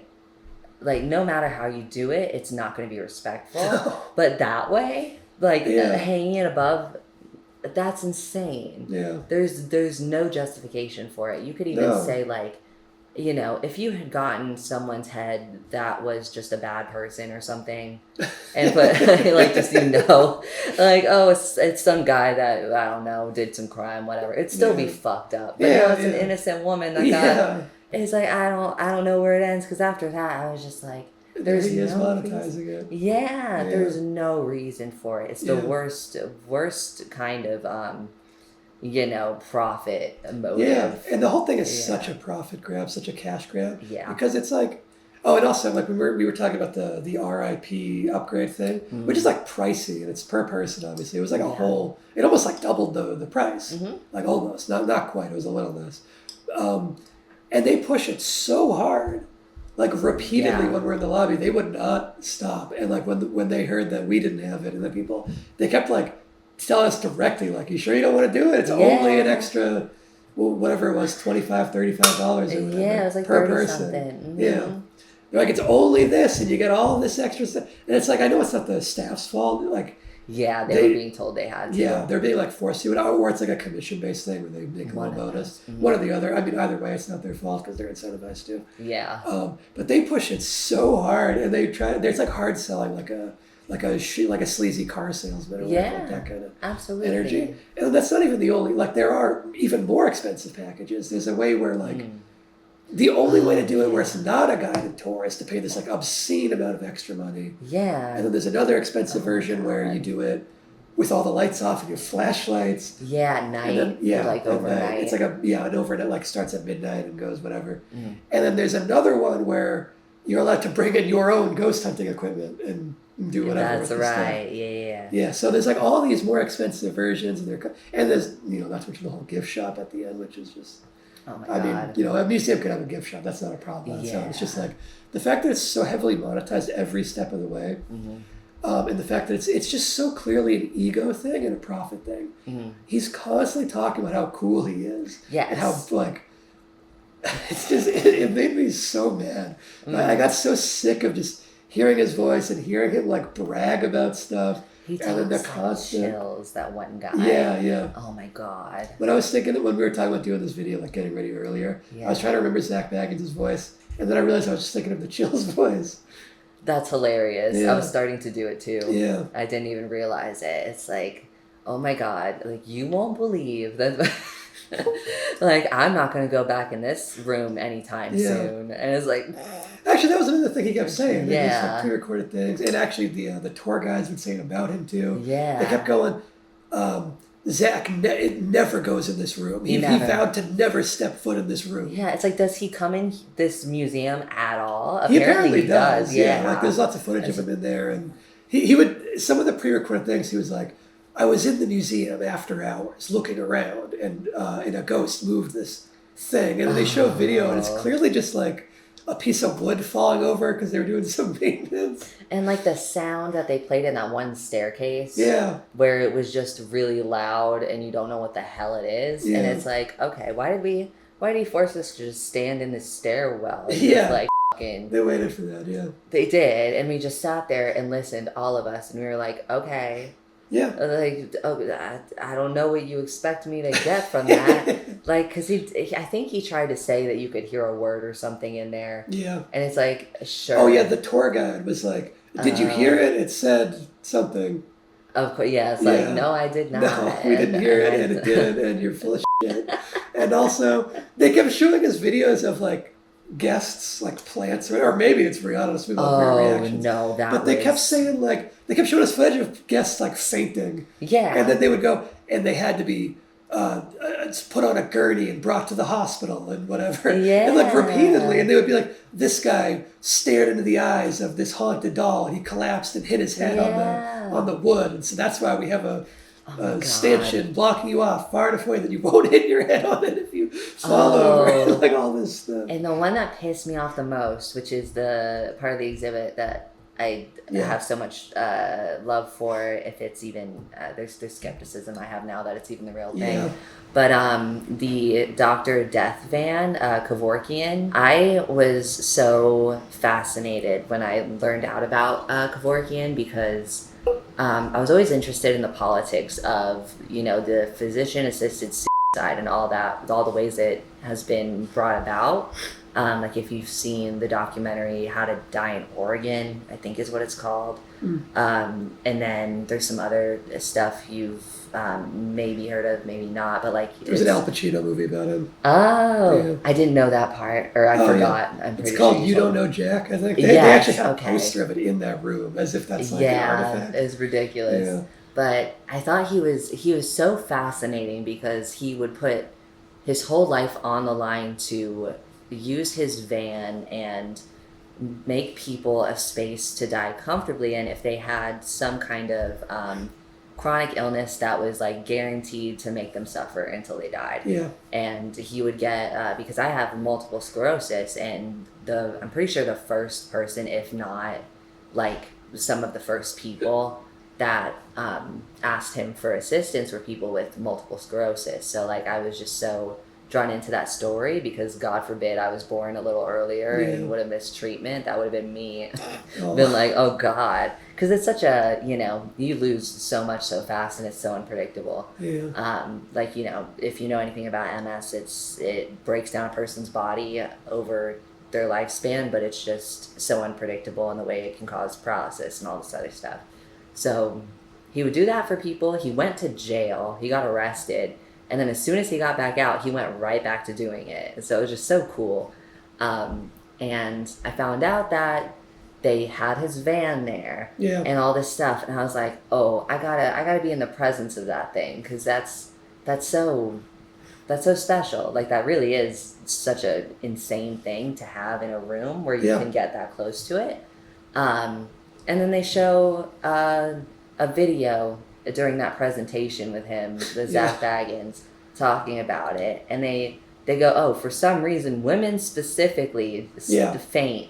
like, no matter how you do it, it's not going to be respectful. But that way, like, hanging it above, that's insane. Yeah. There's no justification for it. You could even say, like, if you had gotten someone's head that was just a bad person or something, and put, like, just, like, oh, it's some guy that, I don't know, did some crime, whatever, it'd still be fucked up. But it's an innocent woman that got, it's like, I don't know where it ends, because after that, I was just like, there's he is no monetizing reason. it. Yeah, there's no reason for it. It's the worst kind of, profit motive. Yeah, and the whole thing is such a profit grab, such a cash grab. Yeah. Because it's like, and also, like, we were talking about the RIP upgrade thing, which is, like, pricey, and it's per person, obviously. It was like it almost, like, doubled the price. Like, almost. Not quite, it was a little less. And they push it so hard, like, repeatedly when we're in the lobby. They would not stop. And, like, when they heard that we didn't have it, and the people, they kept, like, telling us directly, like, you sure you don't want to do it? It's only an extra, whatever it was, $25, $35 or whatever. Yeah, it was like per 30 person. something. Yeah. They're like, it's only this, and you get all this extra stuff. And it's like, I know it's not the staff's fault. Like, yeah, they were being told they had to. Yeah, they're being, like, forced to. Or it's like a commission-based thing where they make a little bonus. One or the other. I mean, either way, it's not their fault because they're incentivized to. Yeah. But they push it so hard, and there's, like, hard selling, like a sleazy car salesman or whatever, like that kind of energy. And that's not even the only, like, there are even more expensive packages. There's a way where, like, the only way to do it where it's not a guided tour is to pay this, like, obscene amount of extra money. Yeah. And then there's another expensive version where you do it with all the lights off and your flashlights. Yeah, at night. And then, like, overnight. It's like an overnight, like, starts at midnight and goes whatever. And then there's another one where you're allowed to bring in your own ghost hunting equipment and do whatever. That's right. Yeah. Yeah. So there's, like, all these more expensive versions, and there's, not to mention the whole gift shop at the end, which is just. Oh my God. I mean, a museum could have a gift shop. That's not a problem. So it's just like the fact that it's so heavily monetized every step of the way, and the fact that it's just so clearly an ego thing and a profit thing. He's constantly talking about how cool he is. Yes. And how, like, it's just it made me so mad. I got so sick of just hearing his voice and hearing him, like, brag about stuff. He talks like chills, that one guy. Yeah. Oh my God. When I was thinking that when we were talking about doing this video, like, getting ready earlier, I was trying to remember Zak Bagans' voice, and then I realized I was just thinking of the Chills voice. That's hilarious. Yeah. I was starting to do it too. Yeah. I didn't even realize it. It's like, oh my God, like, you won't believe that. Like, I'm not going to go back in this room anytime soon. And it's like... Actually, that was another thing he kept saying. Yeah. Like, pre-recorded things. And actually, the tour guides would say about him, too. Yeah. They kept going, Zach never goes in this room. He vowed to never step foot in this room. Yeah, it's like, does he come in this museum at all? He apparently does. Yeah. Like, there's lots of footage of him in there. And he would... Some of the pre-recorded things, he was like, I was in the museum after hours looking around, and a ghost moved this thing. And they show video, and it's clearly just, like, a piece of wood falling over because they were doing some maintenance. And, like, the sound that they played in that one staircase. Yeah. Where it was just really loud and you don't know what the hell it is. Yeah. And it's like, okay, why did he force us to just stand in this stairwell? And just, like, fucking... They waited for that, yeah. They did. And we just sat there and listened, all of us. And we were like, okay... Yeah. Like, I don't know what you expect me to get from that. Like, because I think he tried to say that you could hear a word or something in there. Yeah. And it's like, sure. Oh, yeah, the tour guide was like, did you hear it? It said something. Of course, yeah. It's like, no, I did not. No, we didn't hear it, and it did, and you're full of shit. And also, they kept showing us videos of, like, guests, like, plants, or maybe it's Rihanna's reactions. No, but they kept saying, like, they kept showing us footage of guests, like, fainting. Yeah. And then they would go, and they had to be it's put on a gurney and brought to the hospital and whatever. Yeah. And like repeatedly. And they would be like, this guy stared into the eyes of this haunted doll and he collapsed and hit his head on the wood. And so that's why we have a stanchion blocking you off far enough away that you won't hit your head on it if you fall over. Like all this stuff. And the one that pissed me off the most, which is the part of the exhibit that I have so much love for, if it's even there's skepticism I have now that it's even the real thing. But the Dr. Death van, Kevorkian, I was so fascinated when I learned out about Kevorkian because I was always interested in the politics of, the physician-assisted suicide and all that, all the ways it has been brought about. Like if you've seen the documentary How to Die in Oregon, I think is what it's called. And then there's some other stuff you've maybe heard of, maybe not, but like there's an Al Pacino movie about him. I didn't know that part, or I forgot. Yeah. It's called You Don't Know Jack, I think. They actually have a poster of it in that room as if that's like an artifact. It's ridiculous. Yeah. But I thought he was so fascinating because he would put his whole life on the line to use his van and make people a space to die comfortably in if they had some kind of chronic illness that was like guaranteed to make them suffer until they died. Yeah. And he would get because I have multiple sclerosis, and I'm pretty sure the first person, if not like some of the first people that asked him for assistance were people with multiple sclerosis. So like I was just so drawn into that story because God forbid I was born a little earlier and would have missed treatment. That would have been me. Been like, oh God. Because it's such a, you lose so much so fast and it's so unpredictable. Yeah. Like, if you know anything about MS, it breaks down a person's body over their lifespan, but it's just so unpredictable in the way it can cause paralysis and all this other stuff. So he would do that for people. He went to jail. He got arrested. And then as soon as he got back out, he went right back to doing it. So it was just so cool. And I found out that they had his van there and all this stuff. And I was like, oh, I gotta be in the presence of that thing because that's so special. Like that really is such an insane thing to have in a room where you can get that close to it. And then they show a video during that presentation with him, the Zak Bagans, talking about it, and they go, oh, for some reason women specifically faint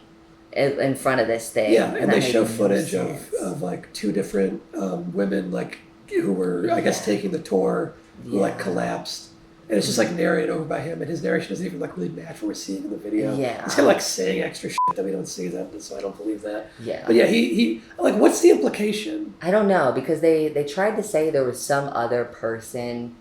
in front of this thing. Yeah, and they show footage of like two different women like who were I guess taking the tour who like collapsed. And it's just like narrated over by him, and his narration doesn't even like really match what we're seeing in the video. Yeah, he's kind of like saying extra shit that we don't see, that, so I don't believe that. Yeah, but yeah, he like, what's the implication? I don't know, because they tried to say there was some other person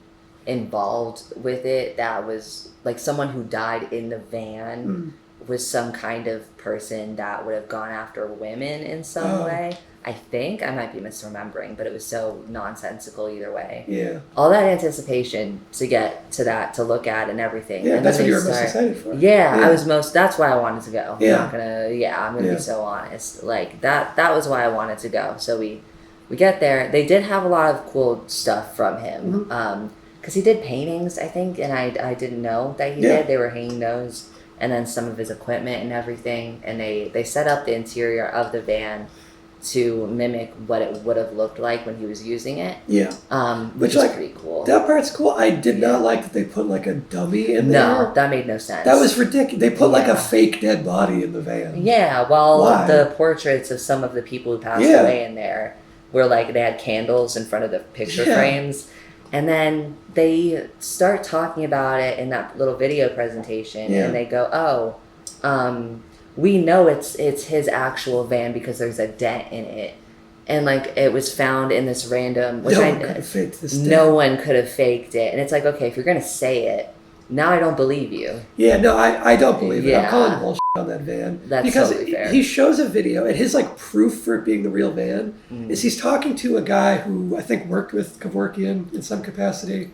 involved with it that was like someone who died in the van was some kind of person that would have gone after women in some way. I think I might be misremembering, but it was so nonsensical either way. Yeah. All that anticipation to get to that, to look at and everything. Yeah, and that's what you were most excited for. Yeah, that's why I wanted to go. Yeah. I'm gonna be so honest. Like that was why I wanted to go. So we get there. They did have a lot of cool stuff from him. Because he did paintings, I think, and I didn't know that he did. They were hanging those, and then some of his equipment and everything. And they set up the interior of the van to mimic what it would have looked like when he was using it. Yeah. Which is pretty cool. That part's cool. I did not like that they put like a dummy in there. No, that made no sense. That was ridiculous. They put like a fake dead body in the van. Yeah, well, the portraits of some of the people who passed away in there were like, they had candles in front of the picture frames. And then they start talking about it in that little video presentation, and they go, we know it's his actual van because there's a dent in it. And like it was found in this random, which no one could have faked it. And it's like, okay, if you're gonna say it, now I don't believe you. Yeah, no, I don't believe it. I'm calling bullshit on that van. That's because totally fair. He shows a video, and his like proof for it being the real van is he's talking to a guy who I think worked with Kevorkian in some capacity.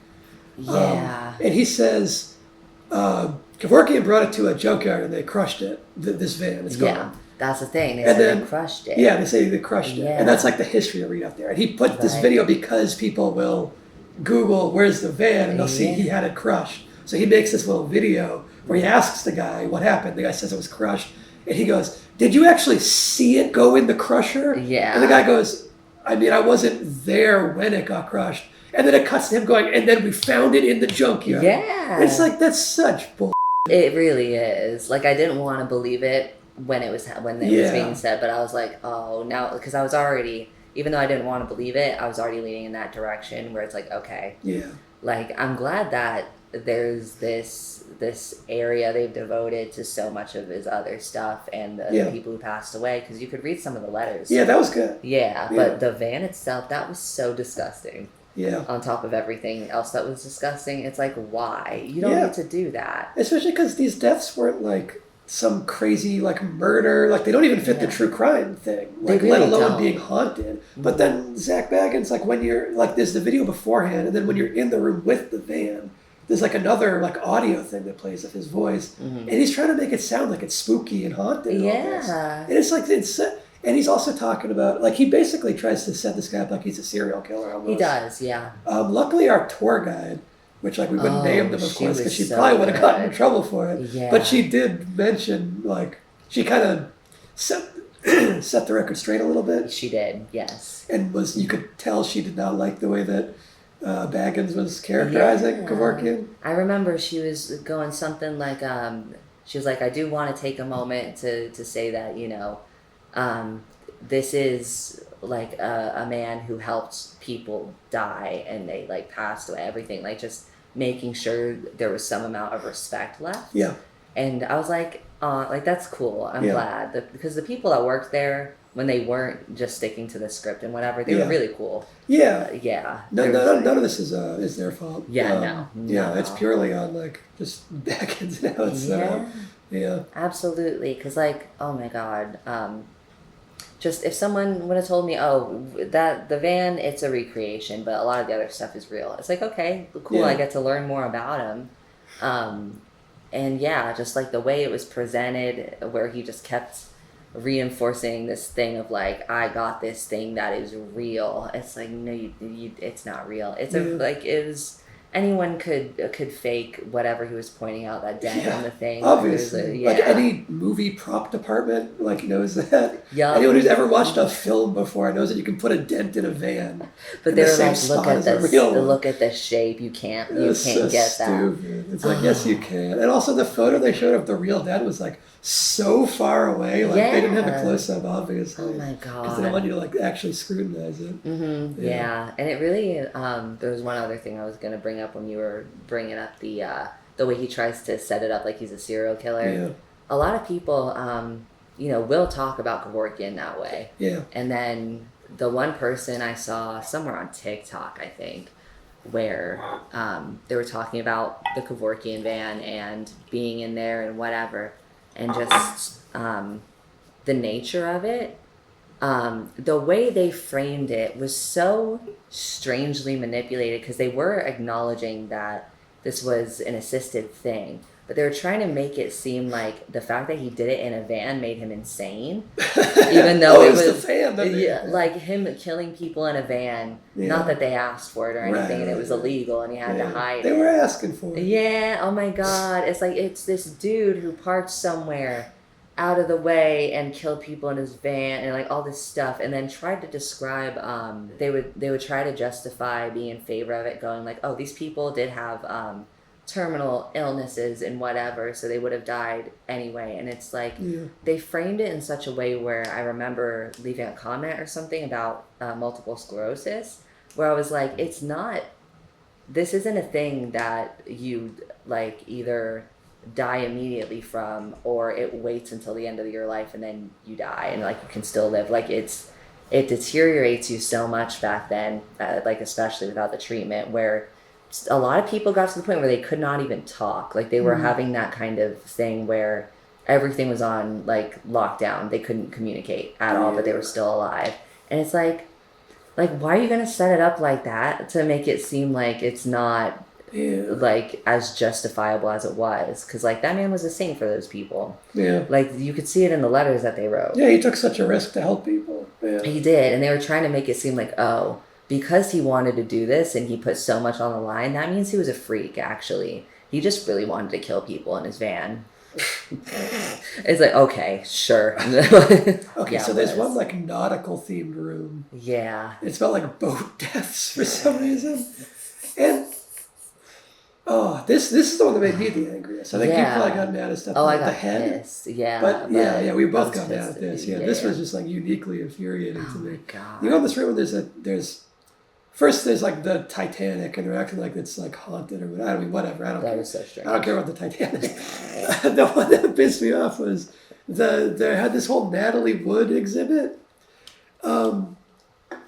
Yeah. And he says, Kevorkian brought it to a junkyard and they crushed it. This van, it's gone. Yeah, that's the thing. They said they crushed it. Yeah, they say they crushed it, and that's like the history to read up there. And he put this video because people will Google where's the van, and they'll see he had it crushed. So he makes this little video where he asks the guy what happened. The guy says it was crushed, and he goes, "Did you actually see it go in the crusher?" Yeah. And the guy goes, "I mean, I wasn't there when it got crushed." And then it cuts to him going, "And then we found it in the junkyard." Yeah. It's like, that's such bull. It really is. Like, I didn't want to believe it when it was being said, but I was like, oh, now, because I was already, even though I didn't want to believe it, I was already leaning in that direction where it's like, okay. Yeah. Like, I'm glad that there's this area they've devoted to so much of his other stuff and the people who passed away, because you could read some of the letters. Yeah, that was good. Yeah, but the van itself, that was so disgusting. Yeah. On top of everything else that was disgusting, it's like, why? You don't need to do that. Especially because these deaths weren't like some crazy like murder. Like, they don't even fit the true crime thing. Like, really let alone don't. being haunted. But then Zak Bagans, like, when you're like, there's the video beforehand, and then when you're in the room with the van, there's like another like audio thing that plays of his voice, and he's trying to make it sound like it's spooky and haunted. And it's like and he's also talking about, like, he basically tries to set this guy up like he's a serial killer almost. He does, yeah. Luckily, our tour guide, which, like, we wouldn't name them, of course, because she probably would have gotten in trouble for it. Yeah. But she did mention, like, she kind of set the record straight a little bit. She did, yes. And you could tell she did not like the way that Baggins was characterizing Kevorkian. I remember she was going something like, she was like, I do want to take a moment to say that, you know, this is like a man who helped people die and they like passed away, everything, like just making sure there was some amount of respect left. Yeah. And I was like that's cool. I'm glad because the people that worked there, when they weren't just sticking to the script and whatever, they were really cool. Yeah. None of this is their fault. Yeah, no. It's purely on like just Baggins and how it's set up. Yeah. Absolutely. Because like, oh my God. Just if someone would have told me, oh, that the van, it's a recreation, but a lot of the other stuff is real. It's like, okay, cool. I get to learn more about him. And yeah, just like the way it was presented, where he just kept reinforcing this thing of like, I got this thing that is real. It's like, no, it's not real. It's it was. Anyone could fake whatever he was pointing out, that dent on the thing. Obviously. Like any movie prop department knows that. Yeah. Anyone who's ever watched a film before knows that you can put a dent in a van. But they were like, look at the shape. You can't get stupid. that. It's like, yes, you can. And also the photo they showed of the real dent was like so far away. Like they didn't have a close up, obviously. Oh my God. Because they don't want you to like actually scrutinize it. Mm-hmm. Yeah. And it really, there was one other thing I was going to bring up when you were bringing up the way he tries to set it up like he's a serial killer. Yeah. A lot of people, will talk about Kevorkian that way. Yeah. And then the one person I saw somewhere on TikTok, I think, where they were talking about the Kevorkian van and being in there and whatever, and just the nature of it. The way they framed it was so strangely manipulated because they were acknowledging that this was an assisted thing, but they were trying to make it seem like the fact that he did it in a van made him insane, even though it was the van, like him killing people in a van. Not that they asked for it or anything, and it was illegal, and he had to hide. They were asking for it. Yeah. Oh my God! It's like it's this dude who parked somewhere out of the way and killed people in his van and like all this stuff, and then tried to describe they would try to justify being in favor of it, going like, oh, these people did have terminal illnesses and whatever, so they would have died anyway. And it's like they framed it in such a way where I remember leaving a comment or something about multiple sclerosis, where I was like, this isn't a thing that you like either die immediately from, or it waits until the end of your life and then you die and like you can still live. Like it deteriorates you so much back then, like especially without the treatment, where a lot of people got to the point where they could not even talk. Like they were having that kind of thing where everything was on like lockdown. They couldn't communicate at all, but they were still alive. And it's like why are you gonna set it up like that to make it seem like it's not like as justifiable as it was? Because like that man was a saint for those people. Like you could see it in the letters that they wrote. He took such a risk to help people. He did. And they were trying to make it seem like, oh, because he wanted to do this and he put so much on the line, that means he was a freak, actually. He just really wanted to kill people in his van. It's like, okay, sure. Okay, so there's one like nautical themed room. Yeah. It's about like boat deaths for some reason. And this is the one that made me the angriest. I think you probably got mad at stuff like the head. Pissed. Yeah. But we both got mad at this. Yeah, this was just like uniquely infuriating to me. God. You go in this room and there's like the Titanic, and they're acting like it's like haunted or whatever. I mean, whatever. I don't care. That was so strange. I don't care about the Titanic. The one that pissed me off was they had this whole Natalie Wood exhibit.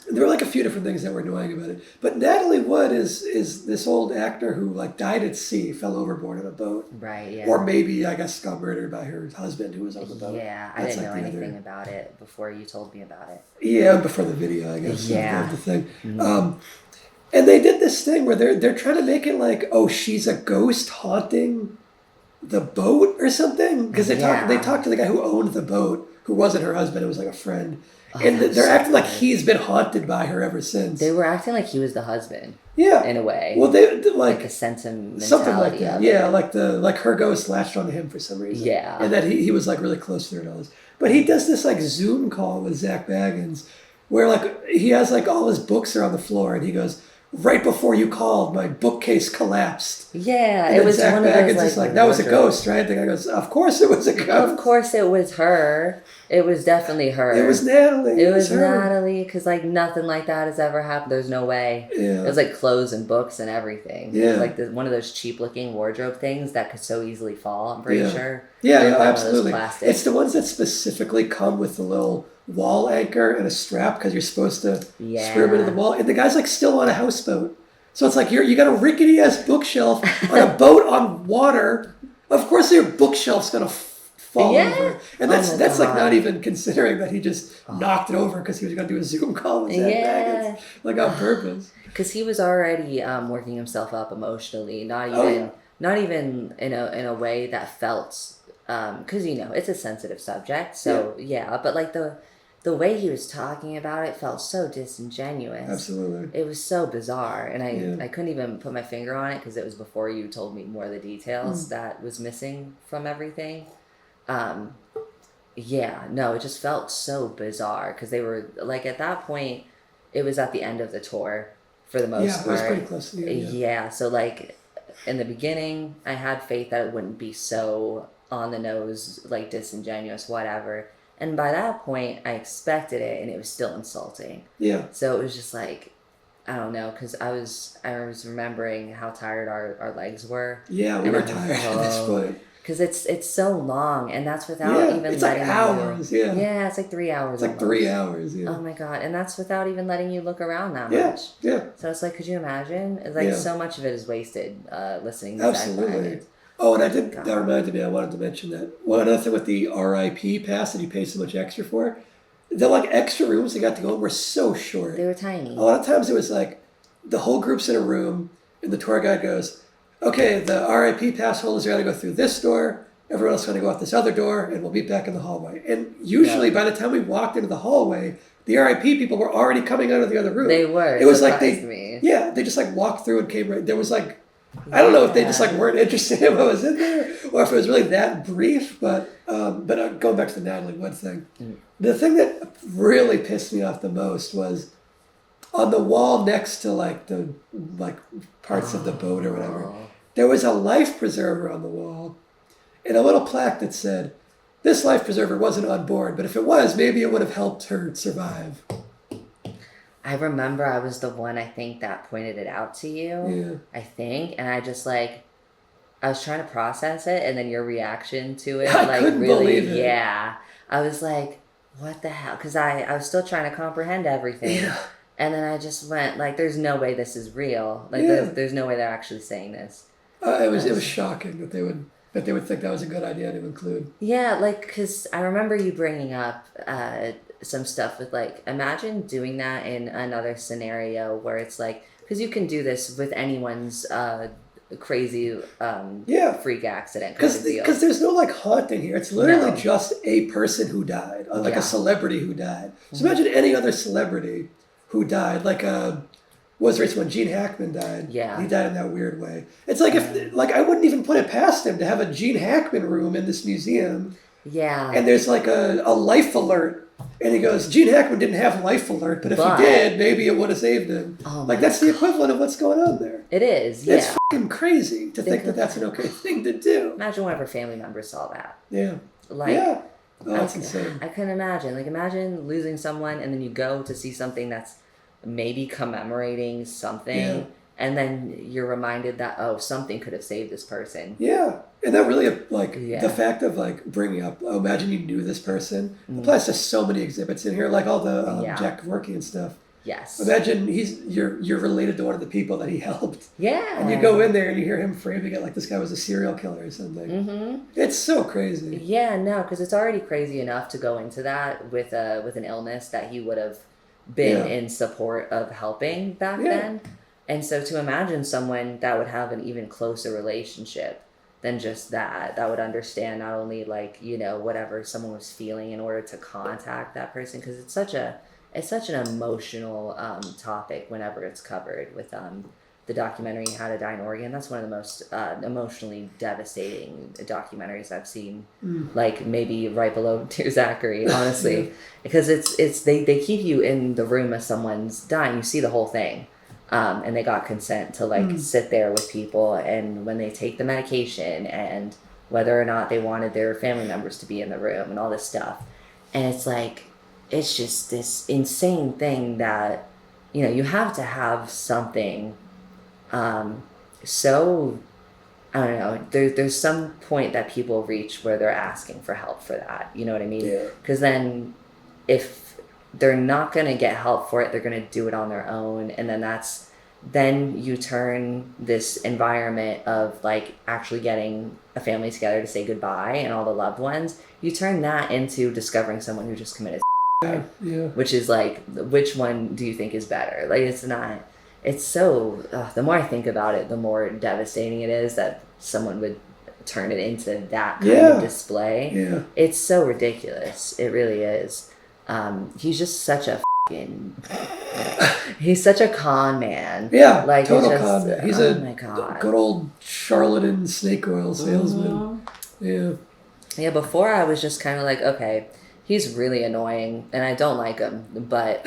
There were like a few different things that were annoying about it, but Natalie Wood is this old actor who like died at sea, fell overboard on a boat, right? Yeah, or maybe I guess got murdered by her husband who was on the boat. Yeah, I didn't know anything about it before you told me about it. Yeah, before the video, I guess. Yeah, the thing. Mm-hmm. And they did this thing where they're trying to make it like, oh, she's a ghost haunting the boat or something, because they talked to the guy who owned the boat, who wasn't her husband, it was like a friend. And they're acting like he's been haunted by her ever since. They were acting like he was the husband. Yeah, in a way. Well, they like a sentimentality, something like that. Yeah, like her ghost latched onto him for some reason. Yeah, and that he was like really close to her and all this. But he does this like Zoom call with Zak Bagans, where like he has like all his books are on the floor, and he goes, "Right before you called, my bookcase collapsed." Yeah, and it was Zak one of Bagans those is like, "That was a ghost, right?" The guy goes, "Of course it was a ghost. Of course it was her. It was definitely her. It was Natalie. It was Natalie, because like nothing like that has ever happened. There's no way. Yeah. It was like clothes and books and everything. Yeah. It was like one of those cheap looking wardrobe things that could so easily fall. I'm pretty sure. Yeah, absolutely. It's the ones that specifically come with the little wall anchor and a strap because you're supposed to screw them into the wall. And the guy's like still on a houseboat. So it's like you got a rickety ass bookshelf on a boat on water. Of course your bookshelf's gonna fall over. And that's like not even considering that he just knocked it over because he was gonna do a Zoom call with Zak Bagans, like on purpose. Because he was already working himself up emotionally, not even in a way that felt, because it's a sensitive subject. So but like the way he was talking about it felt so disingenuous. Absolutely. It was so bizarre. And I couldn't even put my finger on it because it was before you told me more of the details that was missing from everything. It just felt so bizarre because they were like, at that point, it was at the end of the tour for the most part. Yeah, it was pretty close to the end. Yeah, so like in the beginning, I had faith that it wouldn't be so on the nose, like disingenuous, whatever. And by that point, I expected it, and it was still insulting. Yeah. So it was just like, I don't know, because I was remembering how tired our legs were. Yeah, we were tired at this point. Because it's so long, and that's without even it's letting like hours. you. Yeah, it's like 3 hours. It's like almost. 3 hours. Yeah. Oh my god, and that's without even letting you look around that much. Yeah. So it's like, could you imagine? It's like so much of it is wasted listening to Zak Bagans. Oh, and that reminded me, I wanted to mention that. One other thing with the RIP pass that you pay so much extra for, the like extra rooms they got to go in were so short. They were tiny. A lot of times it was like the whole group's in a room and the tour guide goes, okay, the RIP pass holders are going to go through this door, everyone else is going to go out this other door, and we'll meet back in the hallway. And usually by the time we walked into the hallway, the RIP people were already coming out of the other room. They were. It was like they just like walked through and came right. There was like, I don't know if they just like weren't interested in what was in there, or if it was really that brief. But going back to the Natalie Wood thing, the thing that really pissed me off the most was on the wall next to like the parts of the boat or whatever. There was a life preserver on the wall, and a little plaque that said, "This life preserver wasn't on board, but if it was, maybe it would have helped her survive." I remember I was the one, I think, that pointed it out to you. Yeah. I think. And I just I was trying to process it, and then your reaction to it, I couldn't believe it. Yeah. I was like, what the hell? Because I was still trying to comprehend everything. Yeah. And then I just went, like, there's no way this is real. Like, there's no way they're actually saying this. It was shocking that they would think that was a good idea to include. Yeah, like, because I remember you bringing up some stuff with like, imagine doing that in another scenario where it's like, because you can do this with anyone's crazy freak accident because there's no like haunting here. It's literally just a person who died, like a celebrity who died. So imagine any other celebrity who died. Like was race when Gene Hackman died. Yeah. He died in that weird way. It's like if like I wouldn't even put it past him to have a Gene Hackman room in this museum. Yeah. And there's like a life alert. And he goes, Gene Hackman didn't have life alert, but if he did, maybe it would have saved him. Oh like that's the equivalent of what's going on there. It is, yeah. It's fucking crazy to think that that's an okay thing to do. Imagine one of her family members saw that. Yeah. Like, yeah. Oh, that's insane. I couldn't imagine. Like, imagine losing someone and then you go to see something that's maybe commemorating something, and then you're reminded that, oh, something could have saved this person. Yeah. And that really, like, the fact of, like, bringing up, oh, imagine you knew this person. Plus, there's so many exhibits in here, like all the Jack Kevorkian stuff. Yes. Imagine you're related to one of the people that he helped. Yeah. And you go in there and you hear him framing it like this guy was a serial killer or something. Mm-hmm. It's so crazy. Yeah, no, because it's already crazy enough to go into that with an illness that he would have been in support of helping back then. And so to imagine someone that would have an even closer relationship than just that would understand not only, like, you know, whatever someone was feeling in order to contact that person, because it's such an emotional topic whenever it's covered with the documentary How to Die in Oregon. That's one of the most emotionally devastating documentaries I've seen. Like maybe right below Dear Zachary, honestly, because it's they keep you in the room as someone's dying. You see the whole thing, and they got consent to like sit there with people, and when they take the medication, and whether or not they wanted their family members to be in the room, and all this stuff, and it's like. It's just this insane thing that, you know, you have to have something so, I don't know, there's some point that people reach where they're asking for help for that. You know what I mean? Yeah. Because then if they're not going to get help for it, they're going to do it on their own. And then you turn this environment of like actually getting a family together to say goodbye and all the loved ones, you turn that into discovering someone who just committed which is like, which one do you think is better? Like, it's so, the more I think about it, the more devastating it is that someone would turn it into that kind of display. Yeah. It's so ridiculous. It really is. He's just such a he's such a con man. Yeah, like total con man. He's a good old charlatan snake oil salesman. Yeah. Yeah, before I was just kind of like, okay, he's really annoying, and I don't like him. But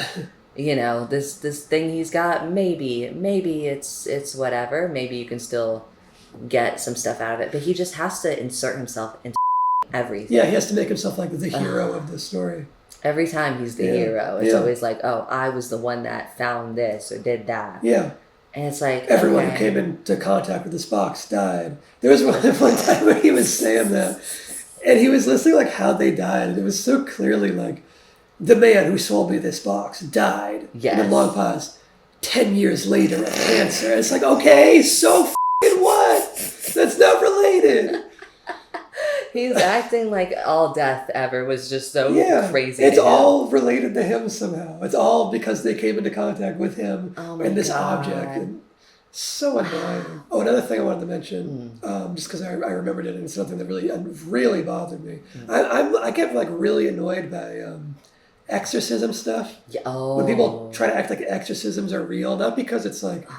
you know, this thing he's got, maybe it's whatever. Maybe you can still get some stuff out of it. But he just has to insert himself into everything. Yeah, he has to make himself like the hero of the story. Every time he's the hero, it's always like, oh, I was the one that found this or did that. Yeah. And it's like everyone who came into contact with this box died. There was one time where he was saying that. And he was listing like how they died, and it was so clearly like the man who sold me this box died. Yes. In a long pause. 10 years later of cancer. It's like, okay, so f***ing what? That's not related. He's acting like all death ever was just so crazy. It's all related to him somehow. It's all because they came into contact with him and this object. And so annoying. Oh, another thing I wanted to mention, just because I remembered it, and it's something that really bothered me. I get like really annoyed by exorcism stuff. Yeah. Oh. When people try to act like exorcisms are real, not because it's like,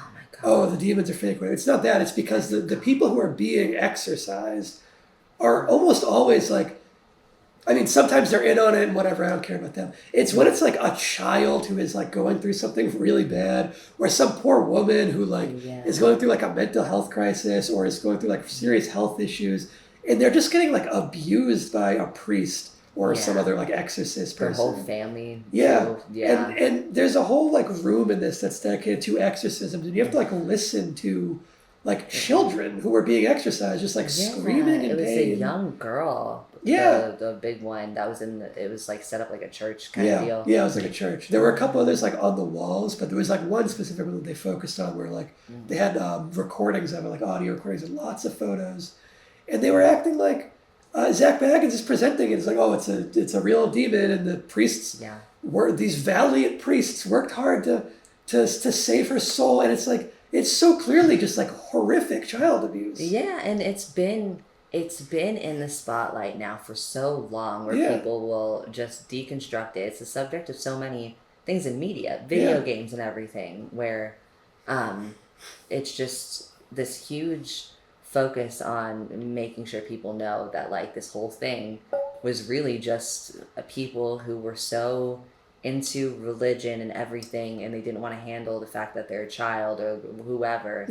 oh, the demons are fake. It's not that. It's because the people who are being exorcised are almost always like, I mean, sometimes they're in on it and whatever, I don't care about them. It's when it's like a child who is like going through something really bad, or some poor woman who like is going through like a mental health crisis, or is going through like serious health issues, and they're just getting like abused by a priest or some other like exorcist person. Their whole family. Yeah. Yeah. And there's a whole like room in this that's dedicated to exorcisms, and you have to like listen to like children who were being exorcised, just like screaming in pain. It was a young girl. Yeah. The big one that was it was like set up like a church kind of deal. Yeah, it was like a church. There were a couple others like on the walls, but there was like one specific one that they focused on where like they had recordings of it, like audio recordings and lots of photos. And they were acting like Zak Bagans is presenting it. It's like, oh, it's a real demon, and the priests were these valiant priests worked hard to save her soul, and it's like it's so clearly just like horrific child abuse. Yeah, and it's been in the spotlight now for so long where people will just deconstruct it. It's the subject of so many things in media, video games and everything, where it's just this huge focus on making sure people know that like this whole thing was really just people who were so into religion and everything, and they didn't want to handle the fact that their child or whoever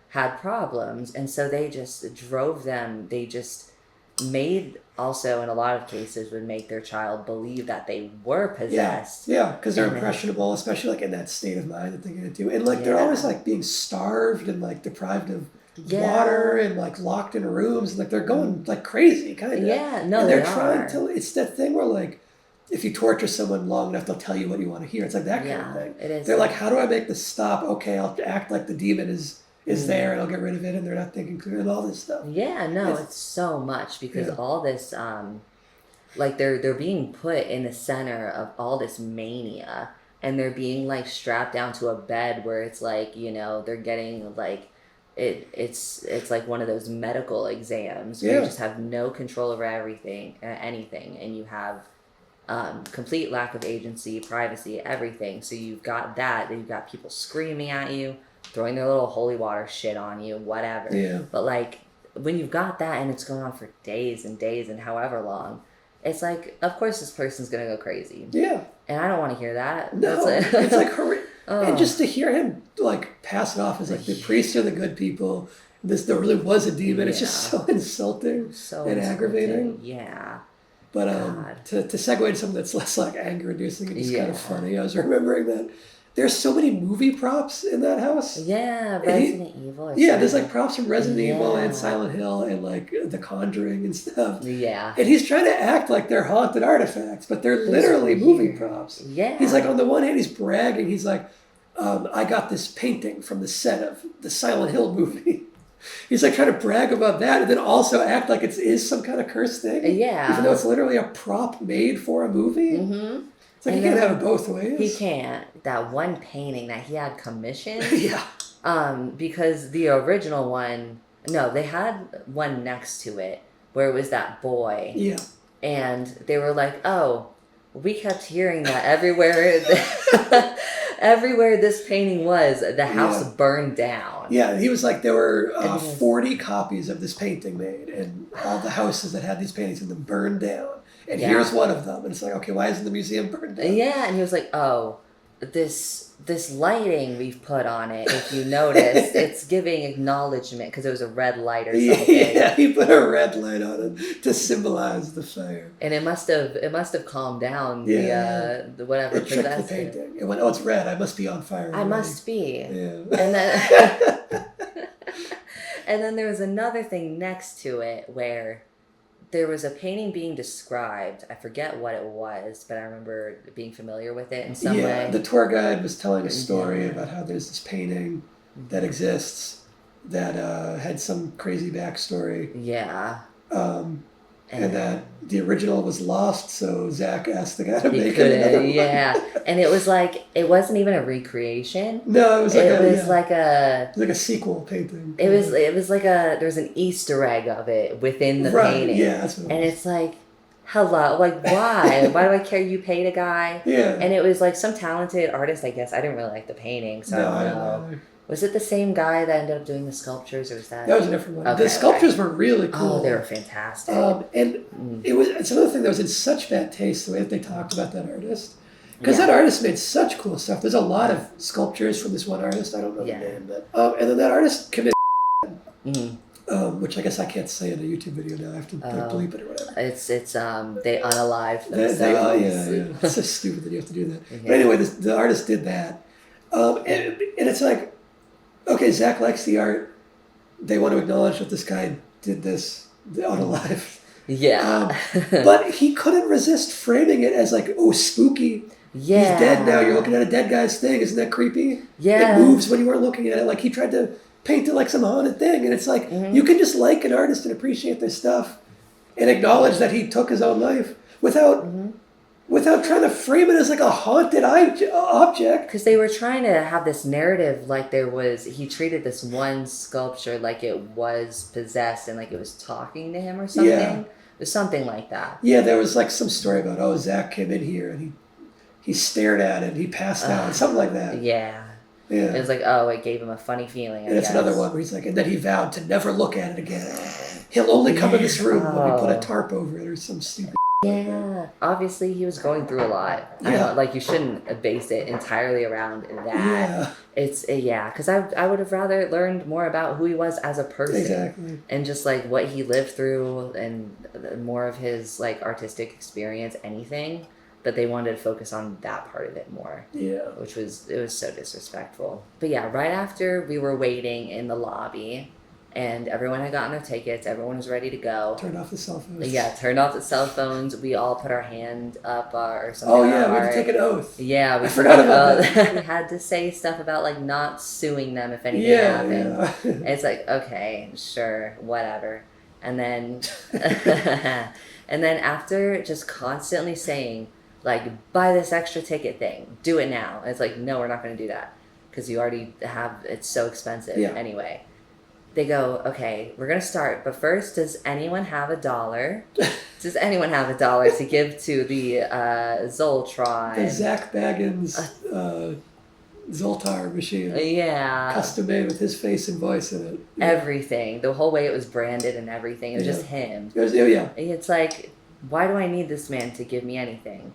had problems, and so they just drove them. They just made, also in a lot of cases, would make their child believe that they were possessed. Yeah, because they're impressionable, especially like in that state of mind that they're gonna do, and like they're always like being starved and like deprived of water and like locked in rooms, and like they're going like crazy kind of. Yeah, no, and they're trying to. It's that thing where like, if you torture someone long enough, they'll tell you what you want to hear. It's like that kind of thing. It is. They're like, how do I make this stop? Okay, I'll act like the demon is there, and I'll get rid of it, and they're not thinking clear, and all this stuff. Yeah, no, it's so much, because all this, like they're being put in the center of all this mania, and they're being like strapped down to a bed where it's like, you know, they're getting like, it's like one of those medical exams where you just have no control over anything, and you have complete lack of agency, privacy, everything. So you've got that, then you've got people screaming at you, throwing their little holy water shit on you, whatever. Yeah. But like, when you've got that and it's going on for days and days and however long, it's like, of course this person's gonna go crazy. Yeah. And I don't want to hear that. No, it's like horrific. And just to hear him like pass it off as like the priests are the good people, there really was a demon. It's just so insulting and aggravating. Yeah. But to segue into something that's less like anger inducing and just kind of funny, I was remembering that there's so many movie props in that house. Yeah, Resident Evil. There's like props from Resident Evil and Silent Hill and like The Conjuring and stuff. Yeah. And he's trying to act like they're haunted artifacts, but they're literally movie props. Yeah. He's like, on the one hand, he's bragging. He's like, I got this painting from the set of the Silent Hill movie. He's like trying to brag about that, and then also act like it is some kind of cursed thing. Yeah. Even though it's literally a prop made for a movie. Mm-hmm. It's like, he can't have it both ways. He can't. That one painting that he had commissioned. Because the original one, no, they had one next to it where it was that boy. Yeah. And they were like, oh, we kept hearing that everywhere. Everywhere this painting was, the house burned down. Yeah, he was like, there were 40 copies of this painting made, and all the houses that had these paintings in them burned down. And here's one of them. And it's like, okay, why isn't the museum burned down? Yeah, and he was like, oh, this lighting we've put on it, if you noticed, it's giving acknowledgement, because it was a red light or something. Yeah, he put a red light on it to symbolize the fire. And it must have calmed down the whatever it tricked the painting. It went, oh, it's red, I must be on fire. I must be. Yeah. And then and then there was another thing next to it where there was a painting being described. I forget what it was, but I remember being familiar with it in some way. Yeah, the tour guide was telling a story about how there's this painting that exists that had some crazy backstory. Yeah. And that the original was lost, so Zak asked the guy to make it another one. Yeah, and it was like, it wasn't even a recreation. No, it was like like a sequel painting. It was like there's an Easter egg of it within the painting. Yeah, that's what it was. And it's like, hello, like why? Why do I care? You paid a guy. Yeah. And it was like some talented artist, I guess. I didn't really like the painting, so I don't know. Was it the same guy that ended up doing the sculptures, or was that? That was a different one. Okay, the sculptures were really cool. Oh, they were fantastic. And it's another thing that was in such bad taste, the way that they talked about that artist. Because that artist made such cool stuff. There's a lot of sculptures from this one artist. I don't know the name, but and then that artist committed, which I guess I can't say in a YouTube video now. I have to bleep it or whatever. It's they unalived themselves. Yeah. It's so stupid that you have to do that. Yeah. But anyway, the artist did that, and it's like, okay, Zak likes the art. They want to acknowledge that this guy did this unalive. Yeah. But he couldn't resist framing it as like, oh, spooky. Yeah. He's dead now. You're looking at a dead guy's thing. Isn't that creepy? Yeah. It moves when you weren't looking at it. Like, he tried to paint it like some haunted thing. And it's like, you can just like an artist and appreciate their stuff and acknowledge that he took his own life without trying to frame it as like a haunted object. Because they were trying to have this narrative like he treated this one sculpture like it was possessed and like it was talking to him or something. Yeah. It was something like that. Yeah, there was like some story about, Zak came in here and he he stared at it, he passed out, something like that. Yeah. Yeah. It was like, oh, it gave him a funny feeling. And it's another one where he's like, and then he vowed to never look at it again. He'll only come in this room when we put a tarp over it or some stupid. Yeah, obviously he was going through a lot. Yeah. Like, you shouldn't base it entirely around that. Yeah. It's, because I would have rather learned more about who he was as a person. Exactly. And just, like, what he lived through and more of his, like, artistic experience, anything. But they wanted to focus on that part of it more. Yeah. It was so disrespectful. But yeah, right after we were waiting in the lobby, and everyone had gotten their tickets, everyone was ready to go. Turned off the cell phones. Yeah, turned off the cell phones. We all put our hand up or something. Oh yeah, we had to take an oath. Yeah, I forgot about that. We had to say stuff about like not suing them if anything happened. Yeah. And it's like, okay, sure, whatever. And then and then after just constantly saying, like, buy this extra ticket thing, do it now. And it's like, no, we're not going to do that because you already have, it's so expensive anyway. They go, okay, we're going to start, but first, does anyone have $1? Does anyone have $1 to give to the Zoltron? The Zak Bagans Zoltar machine. Yeah. Custom made with his face and voice in it. Yeah. Everything. The whole way it was branded and everything. It was just him. It was, yeah. It's like, why do I need this man to give me anything?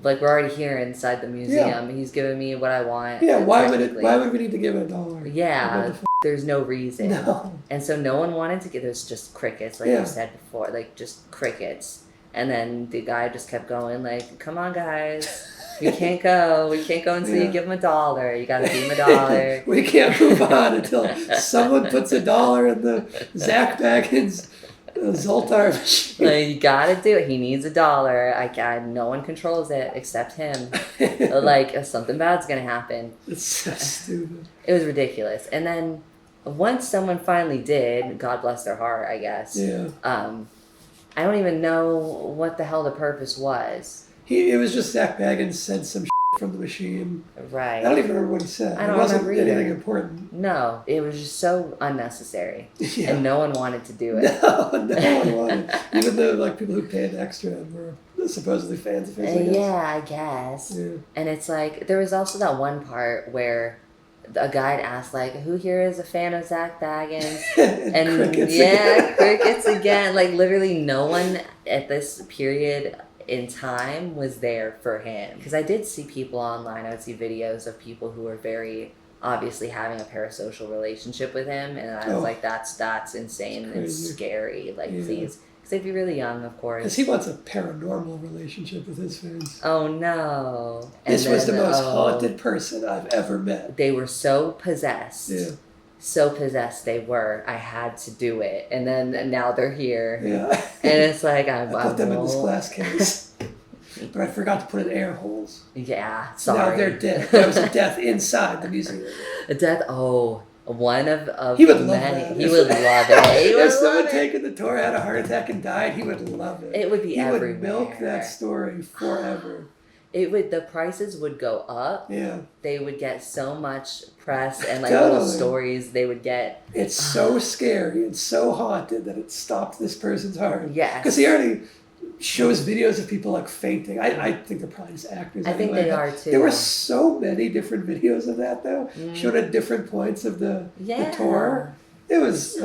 Like, we're already here inside the museum. Yeah. He's giving me what I want. Yeah, why would we need to give it $1? Yeah, there's no reason. No. And so no one wanted to get, there's just crickets, like you said before, like just crickets. And then the guy just kept going, like, come on, guys. We can't go. We can't go until you give him $1. You got to give him $1. We can't move on until someone puts $1 in the Zak Bagans Zoltar machine. Like, you gotta do it. He needs $1. No one controls it except him. Like, something bad's gonna happen. It's so stupid. It was ridiculous. And then once someone finally did, God bless their heart, I guess. Yeah. I don't even know what the hell the purpose was. It was just Zak Bagans said some from the machine. Right. I don't even remember what he said. I don't remember anything either. Important. No, it was just so unnecessary. Yeah. And no one wanted to do it. No one wanted. Even though like people who paid extra were supposedly fans of his. I guess. Yeah, I guess. Yeah. And it's like, there was also that one part where a guide asked, like, who here is a fan of Zak Bagans? And crickets again. Crickets again. Like, literally no one at this period in time was there for him. Because I did see people online, I would see videos of people who were very obviously having a parasocial relationship with him, and I was like, that's insane and scary. Like, please. Because they'd be really young, of course. Because he wants a paranormal relationship with his fans. Oh, no. This was the most haunted person I've ever met. They were so possessed. Yeah. So possessed they were. I had to do it. And then now they're here. Yeah. And it's like, I put them in this glass case. But I forgot to put in air holes. Yeah, sorry. Now they're dead. There was a death inside the museum. A death? Oh, one of he would many. love that. He would love it. If someone taking the tour had a heart attack and died, he would love it. It would be everywhere. He would milk that story forever. The prices would go up. Yeah. They would get so much press and like little stories they would get. It's so scary and so haunted that it stopped this person's heart. Yes. Because he already shows videos of people like fainting. I think they're probably just actors. I think they are too. There were so many different videos of that though, shown at different points of the tour. It was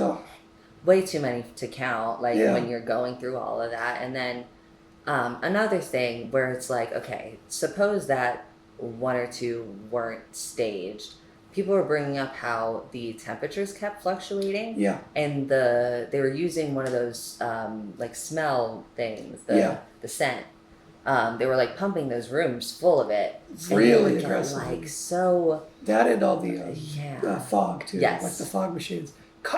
way too many to count. Like when you're going through all of that, and then another thing where it's like, okay, suppose that one or two weren't staged. People were bringing up how the temperatures kept fluctuating. Yeah. And they were using one of those like smell things, the scent. They were like pumping those rooms full of it. Really aggressive. Like so. That and all the fog too. Yes. Like the fog machines.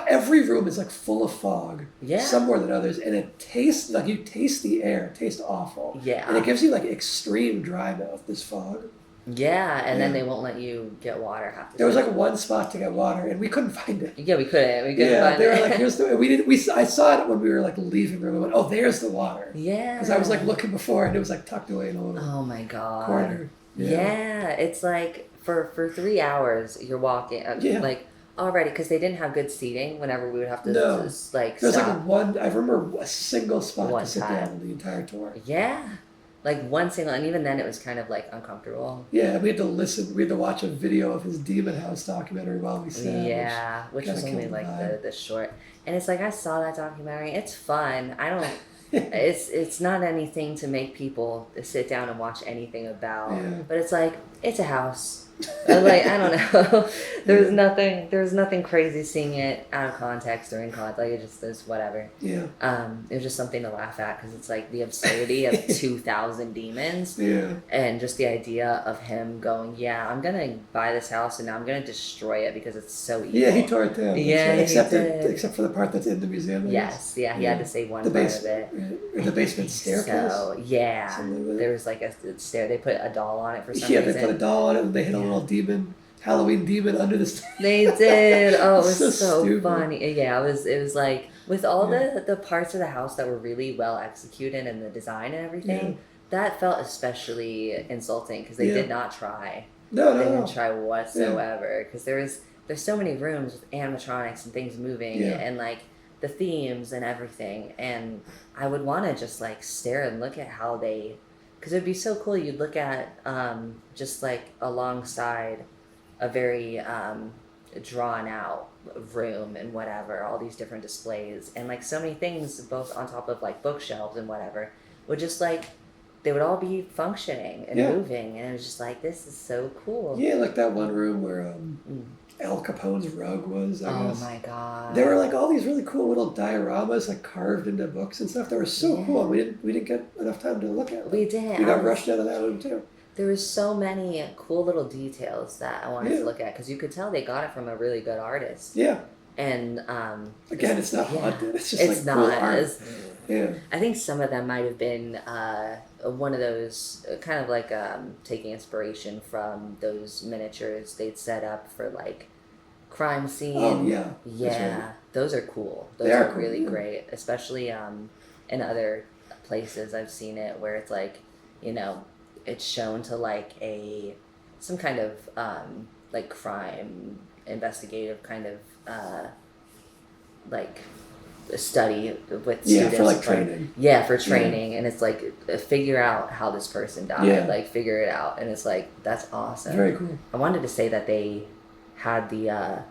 Every room is like full of fog. Yeah. Some more than others, and it tastes like you taste the air. It tastes awful. Yeah. And it gives you like extreme dry mouth. This fog. Yeah, and then they won't let you get water half the time. There was like one spot to get water, and we couldn't find it. Yeah, we couldn't. We couldn't find it. They were like, "Here's the." I saw it when we were like leaving the room. I went, "Oh, there's the water." Yeah. Because I was like looking before, and it was like tucked away in a little. Oh my god. Corner. Yeah, it's like for 3 hours you're walking. Like already because they didn't have good seating. Whenever we would have to like. There was like one. I remember a single spot to sit down on the entire tour. Yeah. like one single, and even then it was kind of like uncomfortable. Yeah, we had to watch a video of his demon house documentary while we sat. Yeah, which was only like the short. And it's like, I saw that documentary. It's fun. I don't. It's not anything to make people sit down and watch anything about. Yeah. But it's like, it's a house. Like, I don't know. There's nothing crazy seeing it out of context or in context. Like, it just is whatever. Yeah. It was just something to laugh at because it's like the absurdity of 2,000 demons. Yeah. And just the idea of him going, yeah, I'm going to buy this house and now I'm going to destroy it because it's so evil. Yeah, he tore it down. Yeah, right. except for the part that's in the museum. Yes, yeah, he had to save one part of it. Or the basement staircase. So, yeah, there was like a stair. They put a doll on it for some reason. Yeah, they put a doll on it and they hid a little demon, Halloween demon under the stairs. They did. Oh, it was so stupid. funny. Yeah, it was like, with all the parts of the house that were really well executed and the design and everything, that felt especially insulting because they did not try. They didn't try whatsoever because there's so many rooms with animatronics and things moving and like the themes and everything, and I would want to just like stare and look at how they, because it would be so cool. You'd look at just like alongside a very drawn out room and whatever, all these different displays and like so many things both on top of like bookshelves and whatever would just like, they would all be functioning and moving, and it was just like, this is so cool. Yeah, like that one room where Al Capone's rug was, I guess. Oh my god. There were like all these really cool little dioramas like carved into books and stuff that were so cool. We didn't get enough time to look at them. We didn't. We got rushed out of that room too. There was so many cool little details that I wanted to look at because you could tell they got it from a really good artist. Yeah. And again, it's not haunted. It's just it's like not. cool art. Yeah. I think some of them might have been one of those kind of like taking inspiration from those miniatures they'd set up for like crime scene. Oh yeah. Yeah, right. Those are cool. Those they are cool, really great, especially in other places I've seen it where it's like, you know, it's shown to like some kind of like crime investigative kind of like a study with students. For like training. Yeah, for training, and it's like figure out how this person died. Like figure it out, and it's like, that's awesome. Very cool. I wanted to say that they had the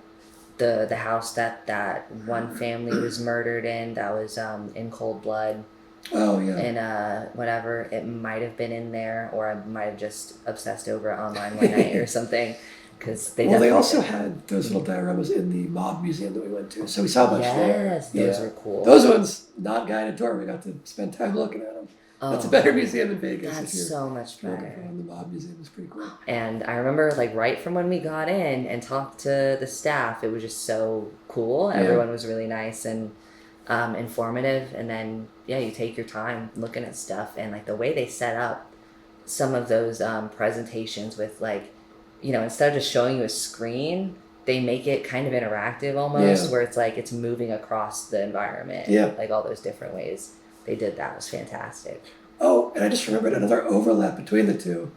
house that one family was murdered in, that was in cold blood. Oh yeah. And whatever, it might have been in there, or I might have just obsessed over it online one night or something. Because they also had those little dioramas in the Mob Museum that we went to, so we saw a bunch there. Yes, those were cool. Those ones, not guided tour. We got to spend time looking at them. That's a better museum in Vegas. That's so much better. The Mob Museum is pretty cool. And I remember, like, right from when we got in and talked to the staff, it was just so cool. Everyone was really nice and informative. And then, you take your time looking at stuff. And, like, the way they set up some of those presentations with, like, instead of just showing you a screen, they make it kind of interactive almost, where it's like it's moving across the environment. Like all those different ways they did that was fantastic. Oh, and I just remembered another overlap between the two.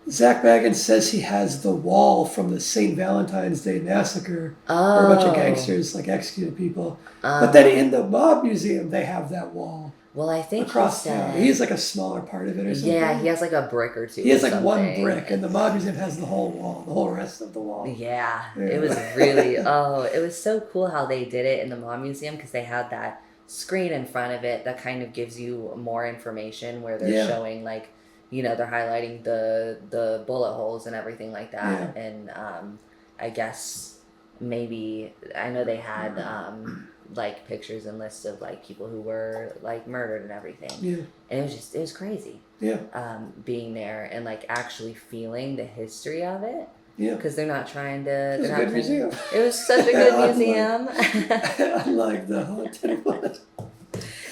Zak Bagans says he has the wall from the St. Valentine's Day massacre, where a bunch of gangsters like executed people. But then in the Mob Museum, they have that wall. Well, I think across town. He's like a smaller part of it or something. Yeah, he has like a brick or two. He has like one brick, and the Mob Museum has the whole wall, the whole rest of the wall. Yeah. It was really, it was so cool how they did it in the Mob Museum, because they had that screen in front of it that kind of gives you more information, where they're showing like, they're highlighting the bullet holes and everything like that. And I guess maybe, I know they had like pictures and lists of like people who were like murdered and everything. And it was crazy. Being there and like actually feeling the history of it. Because they're not trying to. It was a good museum. It was such a good museum. Unlike the haunted one.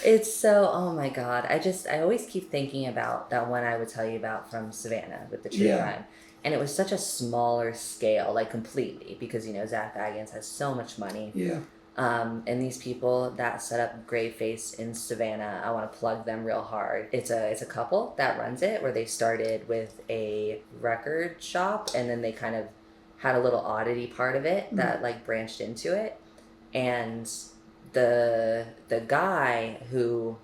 It's so, oh my God. I always keep thinking about that one I would tell you about from Savannah with the true crime. And it was such a smaller scale, like completely, because, Zak Bagans has so much money. And these people that set up Graveface in Savannah, I want to plug them real hard. It's a couple that runs it, where they started with a record shop, and then they kind of had a little oddity part of it that like branched into it. And the guy who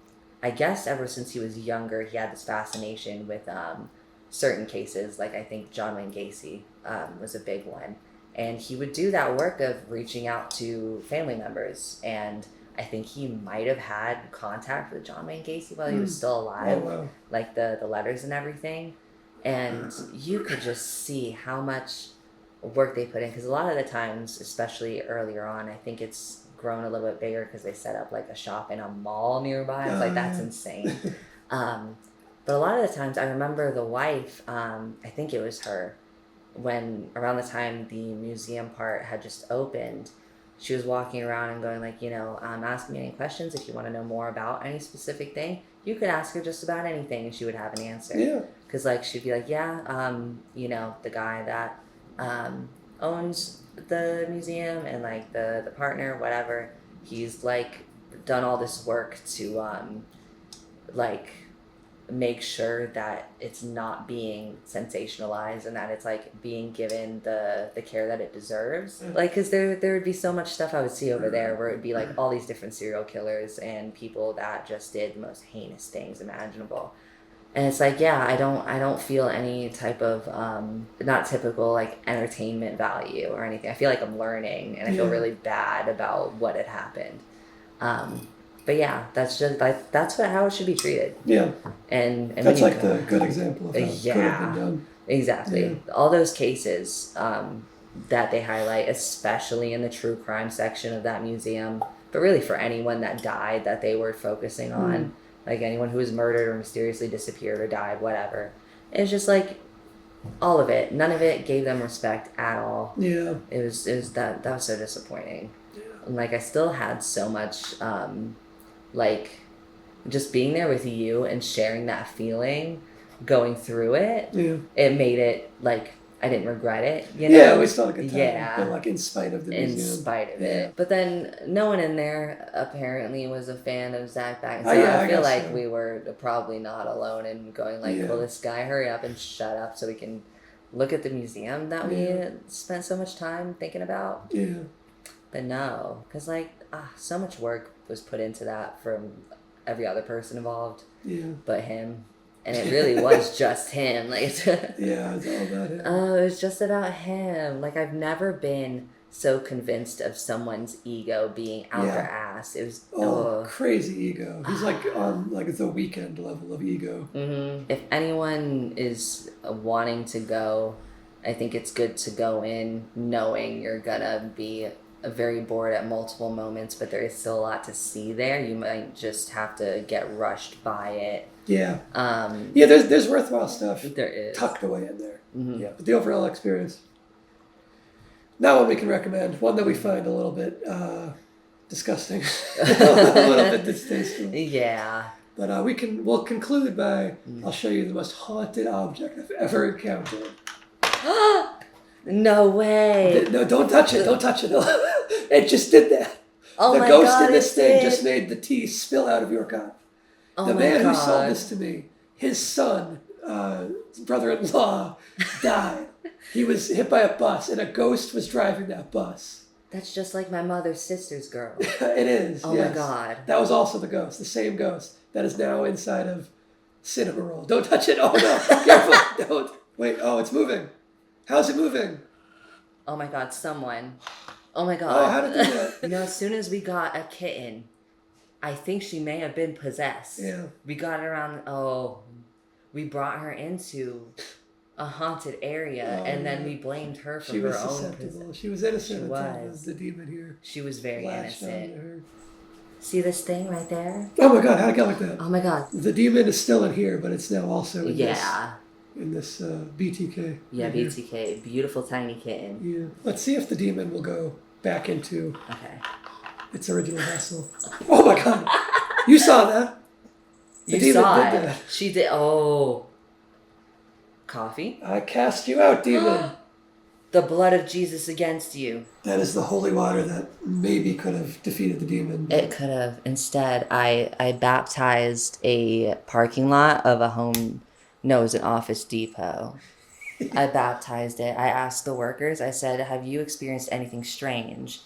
I guess ever since he was younger, he had this fascination with certain cases. Like I think John Wayne Gacy was a big one. And he would do that work of reaching out to family members. And I think he might have had contact with John Wayne Gacy while he was still alive. Oh, wow. Like the letters and everything. And you could just see how much work they put in. Because a lot of the times, especially earlier on, I think it's grown a little bit bigger because they set up like a shop in a mall nearby. It's like, that's insane. But a lot of the times I remember the wife, I think it was her, when around the time the museum part had just opened, she was walking around and going like, ask me any questions if you want to know more about any specific thing. You could ask her just about anything and she would have an answer. Yeah. Because like she'd be like, the guy that owns the museum and like the partner, whatever, he's like done all this work to like make sure that it's not being sensationalized and that it's like being given the care that it deserves. Like, because there would be so much stuff I would see over there where it would be like all these different serial killers and people that just did the most heinous things imaginable. And it's like, I don't feel any type of not typical like entertainment value or anything. I feel like I'm learning and I feel really bad about what had happened. But yeah, that's just like how it should be treated. Yeah. And that's like the good example of how it could have been done. Exactly. Yeah. All those cases that they highlight, especially in the true crime section of that museum, but really for anyone that died that they were focusing on, like anyone who was murdered or mysteriously disappeared or died, whatever. It's just like all of it. None of it gave them respect at all. Yeah. It was that was so disappointing. Yeah. And like I still had so much like just being there with you and sharing that feeling, going through it. Yeah. It made it like I didn't regret it, Yeah, we still had a good time. Yeah. But like in spite of the museum. In spite of it. But then no one in there apparently was a fan of Zak Bagans. So I feel like we were probably not alone in going like, will this guy hurry up and shut up so we can look at the museum that we spent so much time thinking about? Yeah. But no, because like so much work was put into that from every other person involved but him. And it really was just him. Like, it's all about him. Oh, it was just about him. Like, I've never been so convinced of someone's ego being out their ass. It was crazy ego. He's like on like the Weekend level of ego. Mm-hmm. If anyone is wanting to go, I think it's good to go in knowing you're gonna be very bored at multiple moments, but there is still a lot to see there. You might just have to get rushed by it. Yeah. There's worthwhile stuff. There is. Tucked away in there. Mm-hmm. Yeah. But the overall experience. Not one we can recommend. One that we find a little bit disgusting. A little bit distasteful. Yeah. But we'll conclude by I'll show you the most haunted object I've ever encountered. No way. No, don't touch it. Don't touch it. It just did that. Oh the my ghost God, in this thing just made the tea spill out of your cup. The man God. who sold this to me, his son, brother-in-law, died. He was hit by a bus, and a ghost was driving that bus. That's just like my mother's sister's girl. It is. Oh, yes. My God. That was also the ghost, the same ghost that is now inside of Cinema Roll. Don't touch it. Oh no! Careful! Don't. Wait. Oh, it's moving. How's it moving? Oh my God! Someone. Oh my God. Oh, how did it do that? As soon as we got a kitten, I think she may have been possessed. Yeah. We got her around. We brought her into a haunted area, and then we blamed her for her own possession. She was innocent until the demon here. She was very innocent. See this thing right there? Oh my God! How'd it get like that? Oh my God! The demon is still in here, but it's now also in this BTK. Yeah, BTK. Beautiful tiny kitten. Yeah. Let's see if the demon will go back into its original vessel. Oh my God! You saw that. The you saw it. That. She did. Oh. Coffee? I cast you out, demon. The blood of Jesus against you. That is the holy water that maybe could have defeated the demon. It could have. Instead, I baptized a parking lot of an Office Depot. I baptized it. I asked the workers, I said, have you experienced anything strange?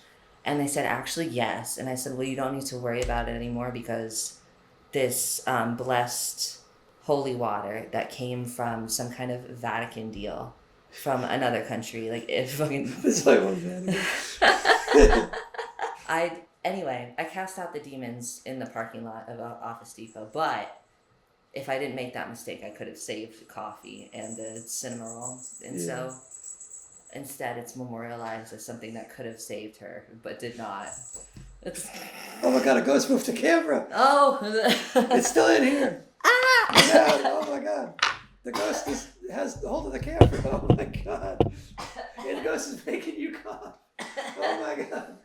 And they said, actually, yes. And I said, well, you don't need to worry about it anymore because this blessed holy water that came from some kind of Vatican deal from another country. Like, if fucking... It's like one Vatican. I cast out the demons in the parking lot of Office Depot, but if I didn't make that mistake, I could have saved coffee and the cinema roll. And so instead it's memorialized as something that could have saved her, but did not. Oh my god, a ghost moved the camera. Oh! It's still in here. Ah! Yeah, oh my god. The ghost has hold of the camera. Oh my god. And the ghost is making you cough. Oh my god.